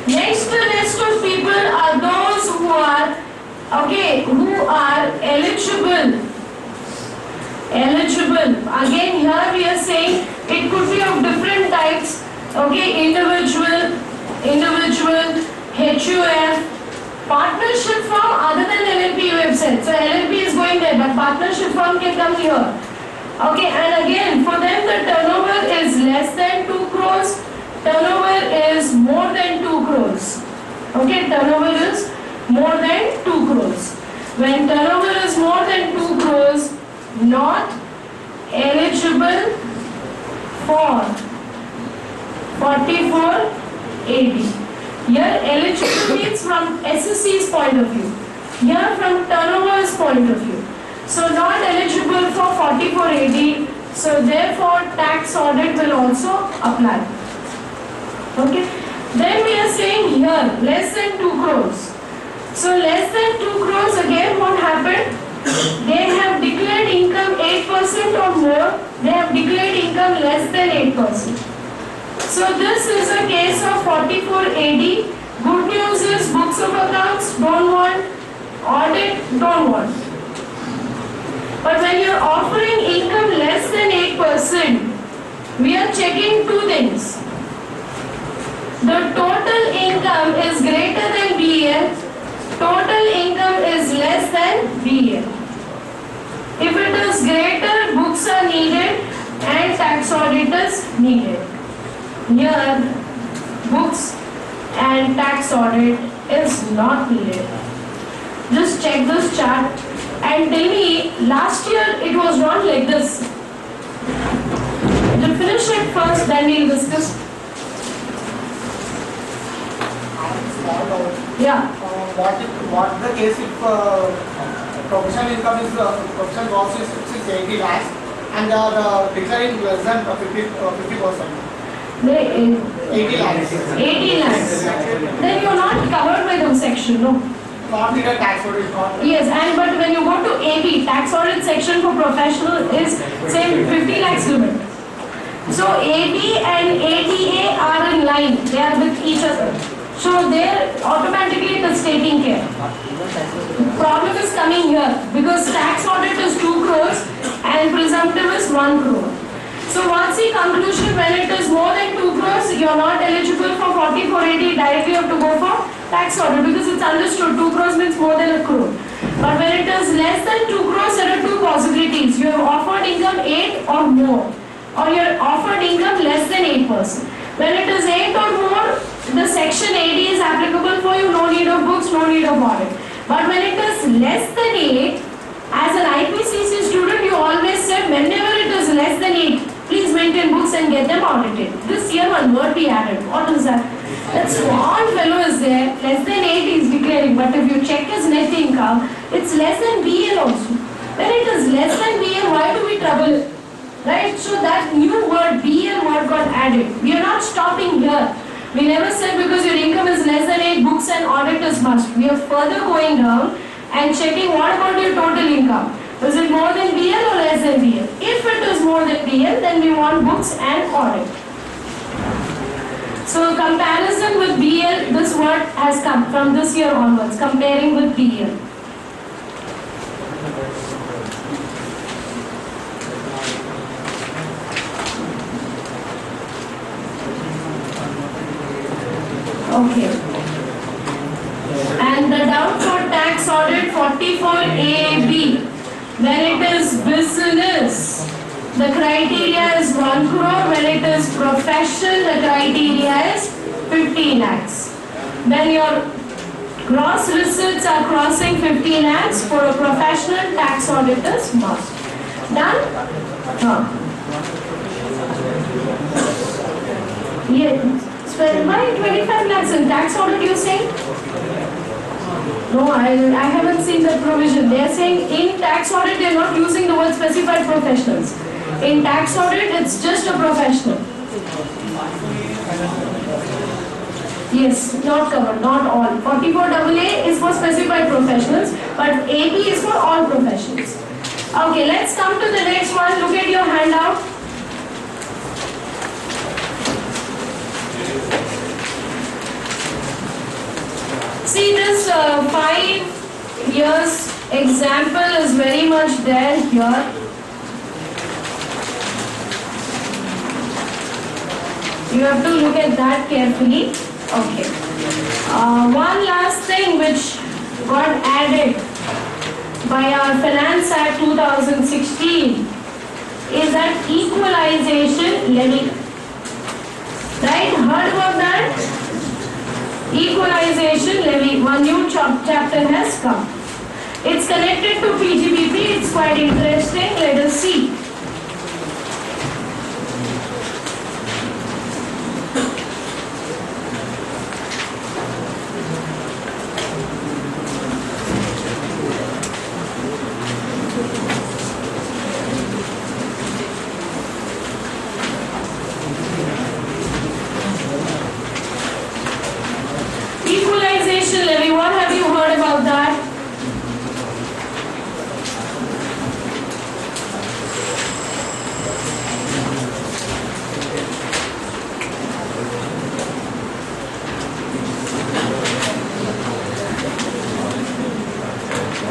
Next, the rest of people are those who are eligible. Again, here we are saying it could be of different types. Okay, individual, HUF, partnership firm other than LLP you have said. So LLP is going there, but partnership firm can come here. Okay, and again, for them the turnover is less than 2 crores, turnover is more than 2 crores. Okay, turnover is more than 2 crores. When turnover is more than 2 crores, not eligible for 44AD. Here eligible means from SSC's point of view. Here from turnover's point of view. So not eligible for 44AD. So therefore tax audit will also apply. Okay. Then we are saying here less than 2 crores. So less than 2 crores, again what happened? They have declared income 8% or more. They have declared income less than 8%. So this is a case of 44AD. Good news is books of accounts don't want, audit don't want. But when you are offering income less than 8%, we are checking two things. The total income is greater than BL, total income is less than BL. If it is greater, books are needed and tax audit is needed. Here, books and tax audit is not needed. Just check this chart and tell me, last year it was not like this. We'll finish it first, then we'll discuss. Yeah. What the case if professional income is professional loss is 80 lakhs and they are declaring less than 50%. 80 lakhs. 80 lakhs. Then you are not covered by the section, no? Not the tax audit. Yes, and but when you go to AB, tax audit section for professional is same 50 lakhs limit. So AB and ADA are in line, they are with each other. So there automatically it is taking care. Problem is coming here because tax audit is 2 crores and presumptive is 1 crore. So what's the conclusion? When it is more than 2 crores, you are not eligible for 4480, directly you have to go for tax audit because it's understood 2 crores means more than a crore. But when it is less than 2 crores, there are two possibilities. You have offered income 8 or more, or you have offered income less than 8%. When it is 8 or more, the section AD is applicable for you, no need of books, no need of audit. But when it is less than 8, as an IPCC student, you always said whenever it is less than 8, please maintain books and get them audited. This year one word we added. What is that? That small fellow is there, less than 8 is declaring, but if you check his net income, it's less than BL also. When it is less than BL, why do we trouble it? Right? So that new word, BL word got added. We are not stopping here. We never said because your income is less than 8, books and audit is must. We are further going down and checking what about your total income. Is it more than BL or less than BL? If it is more than BL, then we want books and audit. So comparison with BL, this word has come from this year onwards, comparing with BL. Okay. And the doubt for tax audit 44AB, when it is business, the criteria is 1 crore. When it is profession, the criteria is 50 lakhs. When your gross receipts are crossing 50 lakhs, for a professional, tax audit is must. Done? Yes. Why 25 lakhs in tax audit you say? No, I haven't seen that provision. They are saying in tax audit they are not using the word specified professionals. In tax audit it's just a professional. Yes, not covered, not all. 44AA is for specified professionals, but AB is for all professions. Okay, let's come to the next one. Look at your handout. See, this 5 years example is very much there here. You have to look at that carefully. Okay. One last thing which got added by our Finance Act 2016 is that equalization levy. Right? Heard about that? Equalization levy, one new chapter has come. It's connected to PGBP, it's quite interesting, let us see. Equalization levy, what have you heard about that?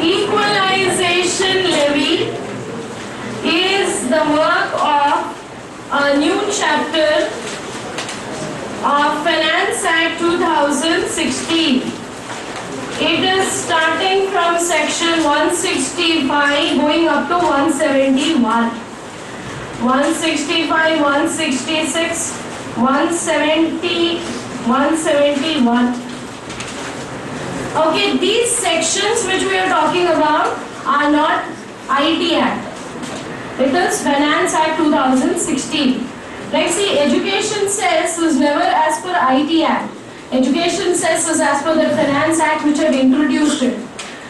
Equalization levy is the work of a new chapter of Finance Act 2016. It is starting from section 165 going up to 171. 165, 166, 170, 171. Okay, these sections which we are talking about are not IT Act. It is Finance Act 2016. Like see, education cess was never as per IT Act. Education cess was as per the Finance Act which had introduced it.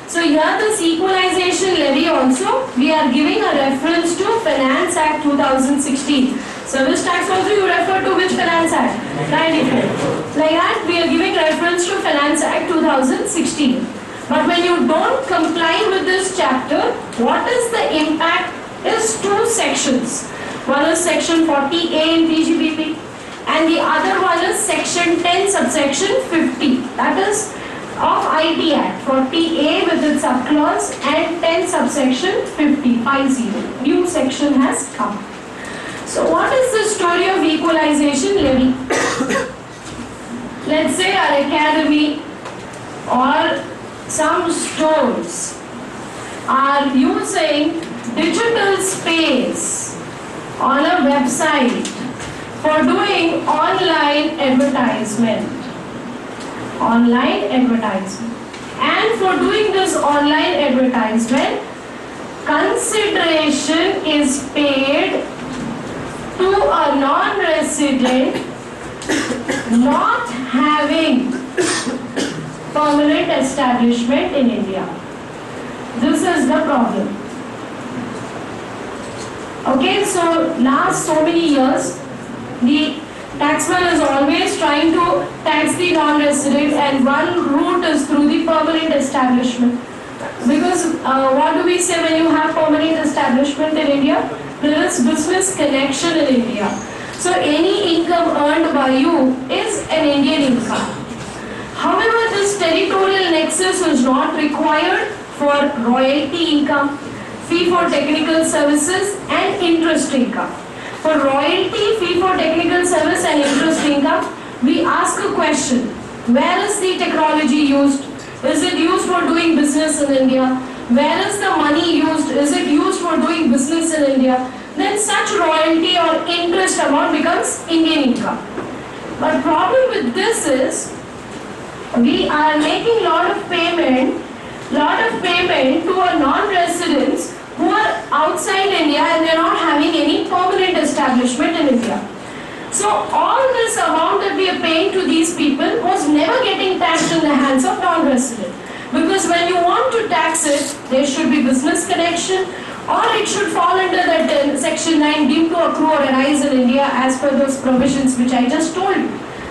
So here this equalization levy also, we are giving a reference to Finance Act 2016. Service tax also you refer to which Finance Act? 94. Like that we are giving reference to Finance Act 2016. But when you don't comply with this chapter, what is the impact is two sections. One is section 40A in PGBP and the other one is section 10 subsection 50. That is of IT Act. 40A with its subclause and 10 subsection 50. New section has come. So what is the story of equalization levy? Let's say our academy or some stores are using digital space on a website for doing online advertisement. And for doing this online advertisement, consideration is paid to a non-resident not having permanent establishment in India. This is the problem. Okay, so last so many years, the taxman is always trying to tax the non-resident and one route is through the permanent establishment. Because what do we say when you have permanent establishment in India? There is business connection in India. So any income earned by you is an Indian income. However, this territorial nexus is not required for royalty income, fee for technical services and interest income. For royalty, fee for technical service and interest income, we ask a question. Where is the technology used? Is it used for doing business in India? Where is the money used? Is it used for doing business in India? Then such royalty or interest amount becomes Indian income. But problem with this is, we are making lot of payment to a non-residents who are outside India and they are not having any permanent establishment in India. So all this amount that we are paying to these people was never getting taxed in the hands of non-resident. Because when you want to tax it, there should be business connection or it should fall under that section 9 deemed to accrue or arise in India as per those provisions which I just told you.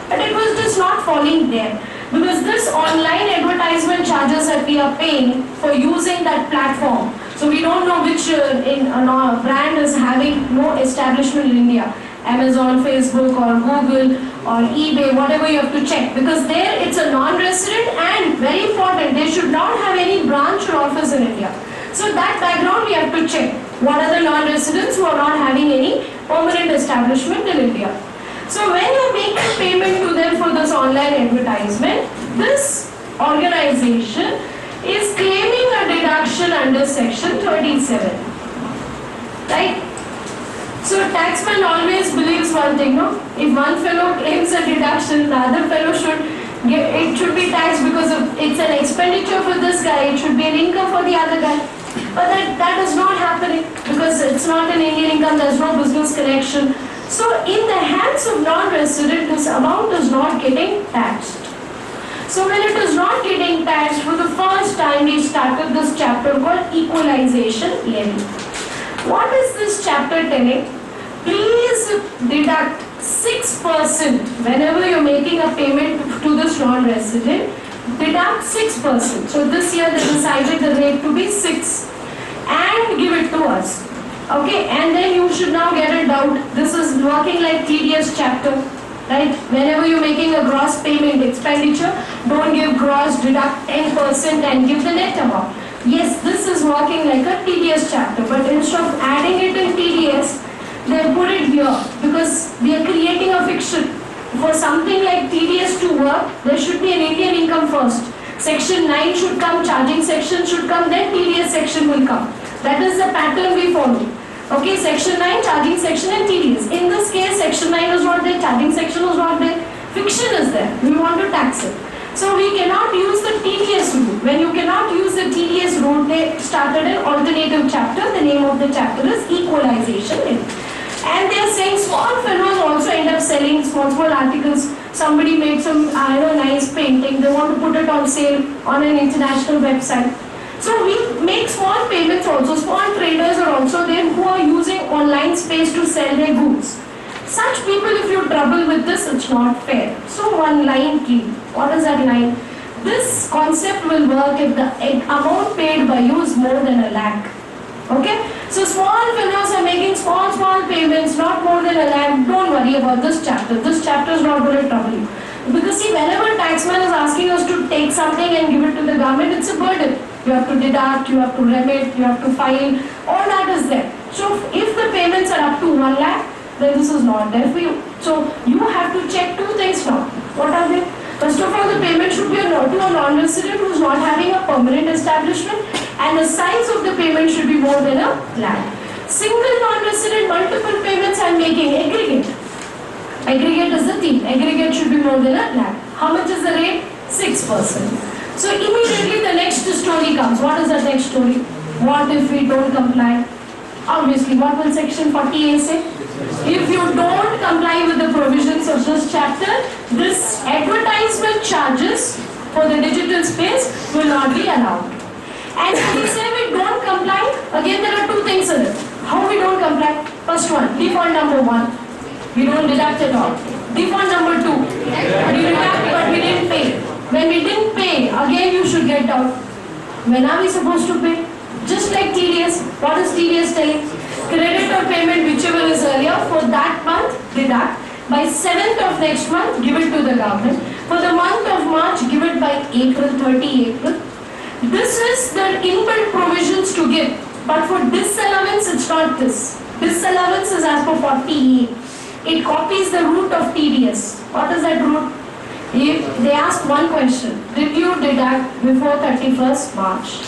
But it was just not falling there. Because this online advertisement charges that we are paying for using that platform. So we don't know which brand is having no establishment in India. Amazon, Facebook or Google or eBay, whatever you have to check. Because there it's a non-resident and very important, they should not have any branch or office in India. So that background we have to check. What are the non-residents who are not having any permanent establishment in India? So when you are making payment to them for this online advertisement, this organization is claiming a deduction under section 37. Right? So taxman always believes one thing, no? If one fellow claims a deduction, the other fellow it should be taxed because it's an expenditure for this guy, it should be an income for the other guy. But that is not happening because it's not an Indian income, there's no business connection. So in the hands of non-resident, this amount is not getting taxed. So when it is not getting taxed, for the first time we started this chapter called equalization levy. What is this chapter telling? Please deduct 6% whenever you're making a payment to this non-resident. Deduct 6%. So this year they decided the rate to be 6 and give it to us. Okay, and then you should now get a doubt. This is working like TDS chapter, right? Whenever you're making a gross payment expenditure, don't give gross, deduct 10% and give the net amount. Yes, this is working like a TDS chapter, but instead of adding it in TDS, they put it here because we are creating a fiction. For something like TDS to work, there should be an Indian income first. Section 9 should come, charging section should come, then TDS section will come. That is the pattern we follow. Okay, section 9, charging section and TDS. In this case, section 9 is not there, charging section is not there, fiction is there. We want to tax it. So we cannot use the TDS route. When you cannot use the TDS route, they started an alternative chapter. The name of the chapter is equalization. And they are saying small fellows also end up selling small articles. Somebody made some nice painting. They want to put it on sale on an international website. So we make small payments also. Small traders are also there who are using online space to sell their goods. Such people, if you trouble with this, it's not fair. So one line key. What is that line? This concept will work if the amount paid by you is more than a lakh. Okay? So small fellows are making small payments, not more than a lakh. Don't worry about this chapter. This chapter is not going to trouble you. Because see, whenever taxman is asking us to take something and give it to the government, it's a burden. You have to deduct, you have to remit, you have to file, all that is there. So if the payments are up to 1 lakh, then this is not there for you. So you have to check 2 things now. What are they? First of all, the payment should be to a non-resident who is not having a permanent establishment, and the size of the payment should be more than a lakh. Single non-resident, multiple payments I am making, aggregate. Aggregate is the theme. Aggregate should be more than a lakh. How much is the rate? 6%. So immediately the next story comes. What is the next story? What if we don't comply? Obviously, what will section 40A say? If you don't comply with the provisions of this chapter, this advertisement charges for the digital space will not be allowed. And when we say we don't comply, again there are 2 things in it. How we don't comply? First one, default number 1, we don't deduct at all. Default number 2, we deduct but we didn't pay. When we didn't pay, again you should get out. When are we supposed to pay? Just like TDS. What is TDS telling? Credit or payment, whichever is earlier, for that month, deduct. By 7th of next month, give it to the government. For the month of March, give it by April, 30 April. This is the inbuilt provisions to give. But for disallowance, it's not this. Disallowance is as per 40A. It copies the root of TDS. What is that root? They ask one question. Did you deduct before 31st March?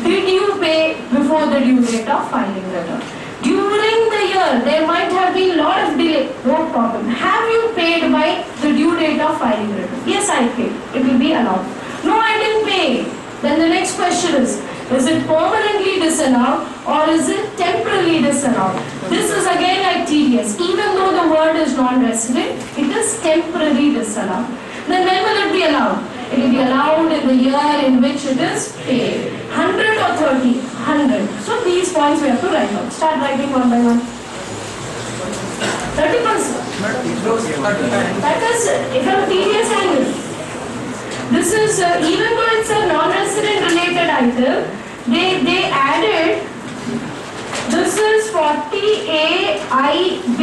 Did you pay before the due date of filing return? During the year, there might have been a lot of delay. No problem. Have you paid by the due date of filing return? Yes, I paid. It will be allowed. No, I didn't pay. Then the next question is it permanently disallowed or is it temporarily disallowed? This is again like TDS. Even though the word is non-resident, it is temporarily disallowed. Then when will it be allowed? It will be allowed in the year in which it is paid. 100 or 30? 100. So these points we have to write down. Start writing one by one. 30%. That is from TDS angle. This is, even though it's a non-resident related item, they added, this is 40AIB.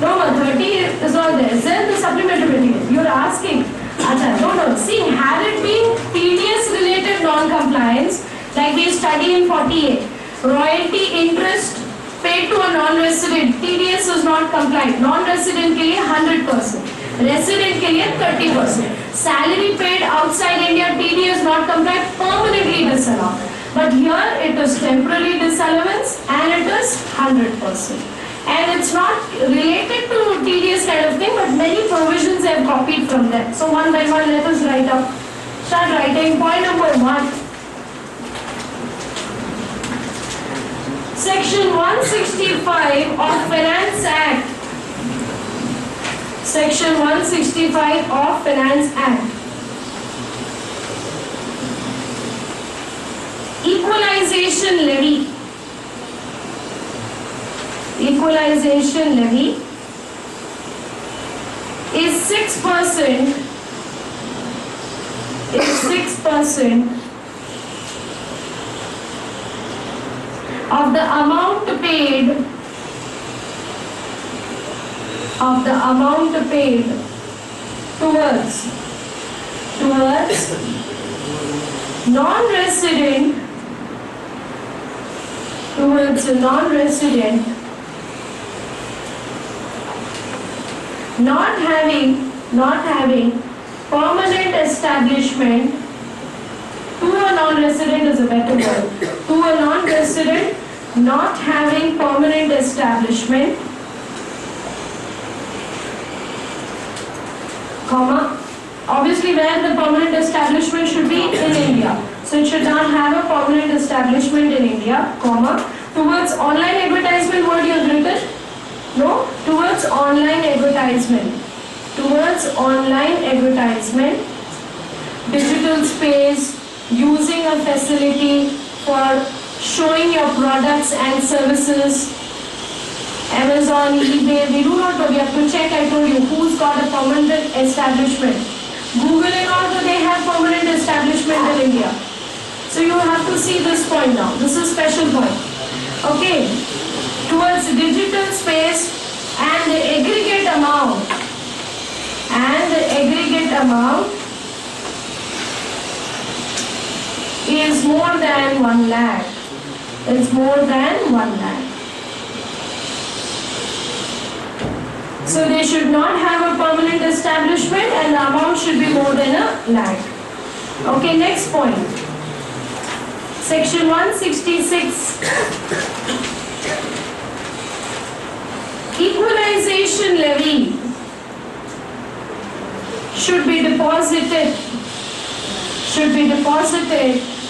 No, 30 is not there. Is there the supplementary material? You are asking. Acha, no. See, had it been TDS related non-compliance, like we study in 48, royalty interest paid to a non-resident, TDS is not compliant. Non-resident के लिए 100%, resident के लिए 30%. Salary paid outside India, TDS not compliant, permanently disallowed. But here it is temporary disallowance and it is 100%. And it's not related to TDS kind of thing, but many provisions I have copied from that. So one by one, let us write up. Start writing. Point number 1. Section 165 of Finance Act. Section 165 of Finance Act. Equalization levy. Equalization levy is 6%. Of the amount paid towards non-resident not having permanent establishment. To a non-resident is a better word. To a non-resident not having permanent establishment, comma, obviously where the permanent establishment should be in India. So it should not have a permanent establishment in India, comma, towards online advertisement, what you have written? No, towards online advertisement. Towards online advertisement, digital space, using a facility for showing your products and services, Amazon, eBay, we do not know, we have to check, I told you, who's got a permanent establishment. Google and also they have permanent establishment in India. So you have to see this point now, this is special point. Okay, towards digital space and the aggregate amount is more than 1 lakh. It's more than 1 lakh. So they should not have a permanent establishment and the amount should be more than 1 lakh. Okay, next point. Section 166. Equalization levy should be deposited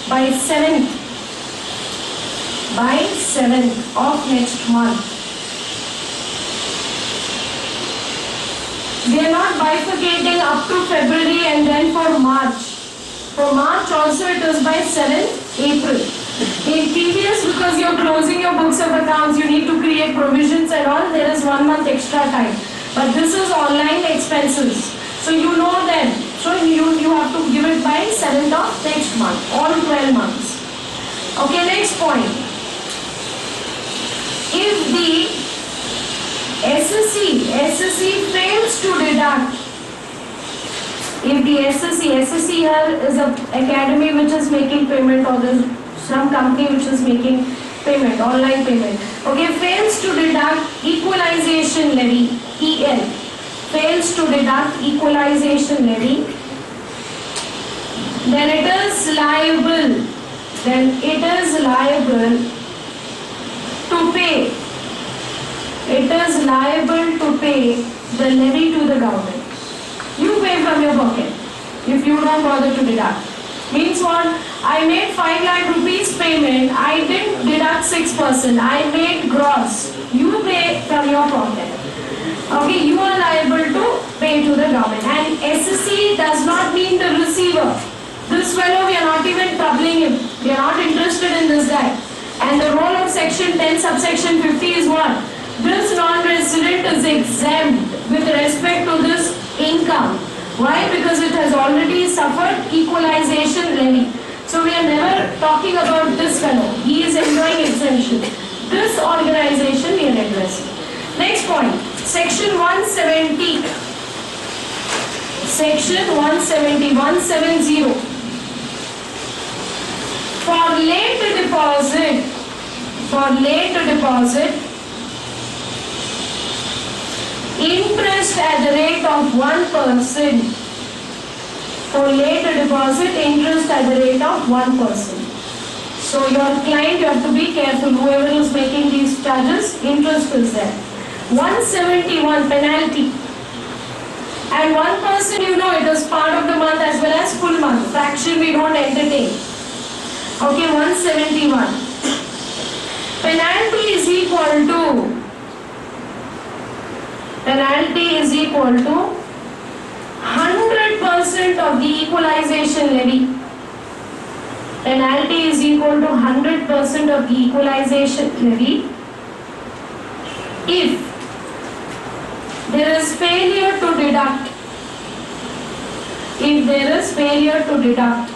by 7th of next month. They are not bifurcating up to February and then for March. For March also it is by 7th April. In TDS, because you are closing your books of accounts, you need to create provisions and all, there is 1 month extra time. But this is online expenses. So you know them. So you have to give it by 7th of next month, all 12 months. Okay, next point. If the SSC fails to deduct, if the SSC here is an academy which is making payment, or there's some company which is making payment, online payment, okay, fails to deduct equalization levy, EL, fails to deduct equalization levy, then it is liable to pay. It is liable to pay the levy to the government. You pay from your pocket if you don't bother to deduct. Means what? I made 5 lakh rupees payment, I didn't deduct 6%, I made gross. You pay from your pocket. Okay, you are liable to pay to the government. And SSC does not mean the receiver. This fellow, we are not even troubling him. We are not interested in this guy. And the role of section 10 subsection 50 is what? This non-resident is exempt with respect to this income. Why? Because it has already suffered equalization levy. So we are never talking about this fellow. He is enjoying exemption. This organization we are addressing. Next point. Section 170. Section 170. For late deposit, interest at the rate of 1%. For late deposit, interest at the rate of 1%. So your client, you have to be careful. Whoever is making these charges, interest is there. 171 penalty. And 1%, you know, it is part of the month as well as full month. Fraction we don't entertain. Okay, 171. Penalty is equal to 100% of the equalization levy. Penalty is equal to 100% of the equalization levy if there is failure to deduct. If there is failure to deduct.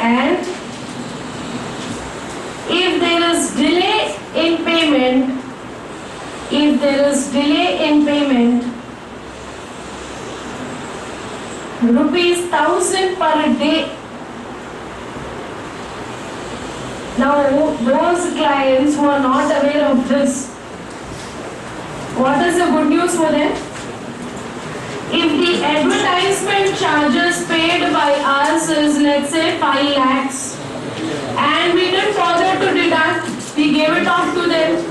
And if there is delay in payment, rupees 1,000 per day. Now those clients who are not aware of this, what is the good news for them? If the advertisement charges paid by us is, let's say, 5 lakhs and we didn't bother to deduct, we gave it off to them,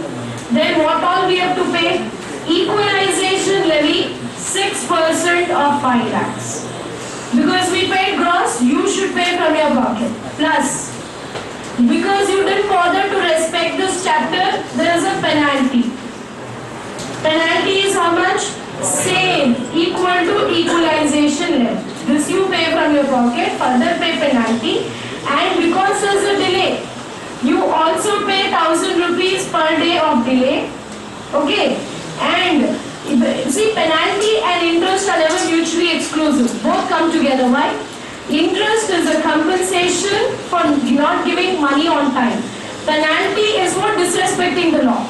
then what all we have to pay? Equalization levy 6% of 5 lakhs. Because we paid gross, you should pay from your pocket. Plus, because you didn't bother to respect this chapter, there is a penalty. Penalty is how much? Same, equal to equalization levy. This you pay from your pocket, further pay penalty, and because there is a delay, you also pay 1,000 rupees per day of delay. Okay, and see, penalty and interest are never mutually exclusive. Both come together. Why? Interest is a compensation for not giving money on time. Penalty is for disrespecting the law.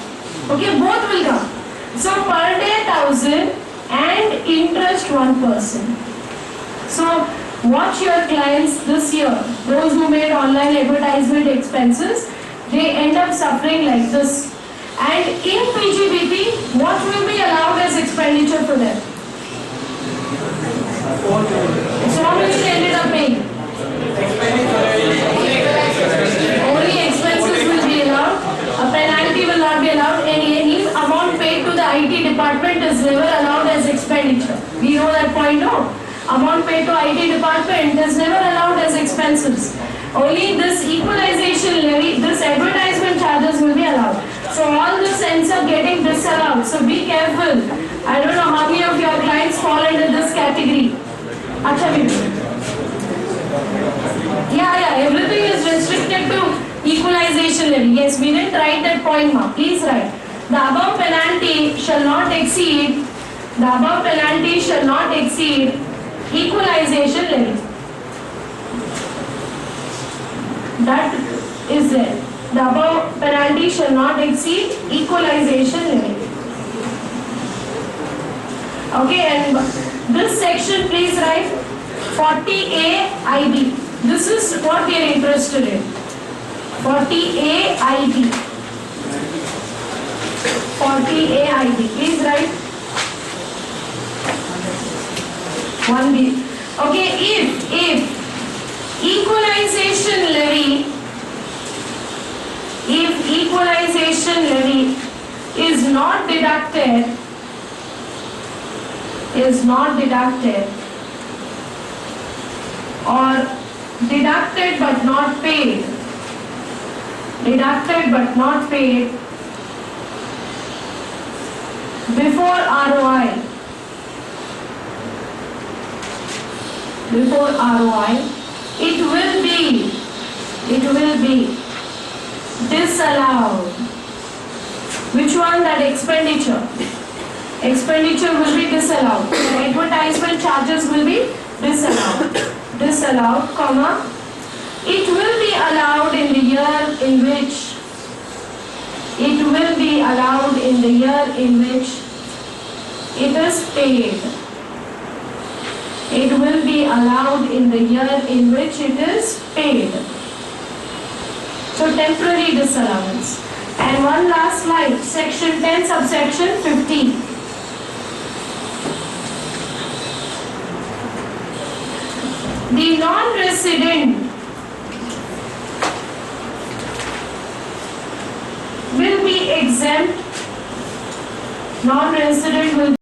Okay, both will come. So per day 1,000 and interest 1%. So watch your clients this year. Those who made online advertisement expenses, they end up suffering like this. And in PGBP, what will be allowed as expenditure for them? So how much they ended up paying? Only expenses will be allowed. A penalty will not be allowed. Any amount paid to the IT department is never allowed as expenditure. We know that point, no? Amount paid to IT department is never allowed as expenses. Only this equalization levy, this advertisement charges will be allowed. So all this ends up getting disallowed. So be careful. I don't know how many of your clients fall under this category. Acha, yeah, everything is restricted to Equalization levy. Yes, we didn't write that point now. Please write. The above penalty shall not exceed. The above penalty shall not exceed equalization levy. That is there. The above penalty shall not exceed equalization levy. Okay, and this section please write 40A IB. This is what we are interested in. 40A IB. 40A IB. Please write 1B. Okay, if equalization levy, if equalization levy is not deducted, or deducted but not paid, before ROI, it will be disallowed. Which one? That expenditure will be disallowed. The advertisement charges will be disallowed, comma, it will be allowed in the year in which it is paid. It will be allowed in the year in which it is paid. So temporary disallowance. And one last slide, section 10 subsection 15. The non-resident will be exempt. Non-resident will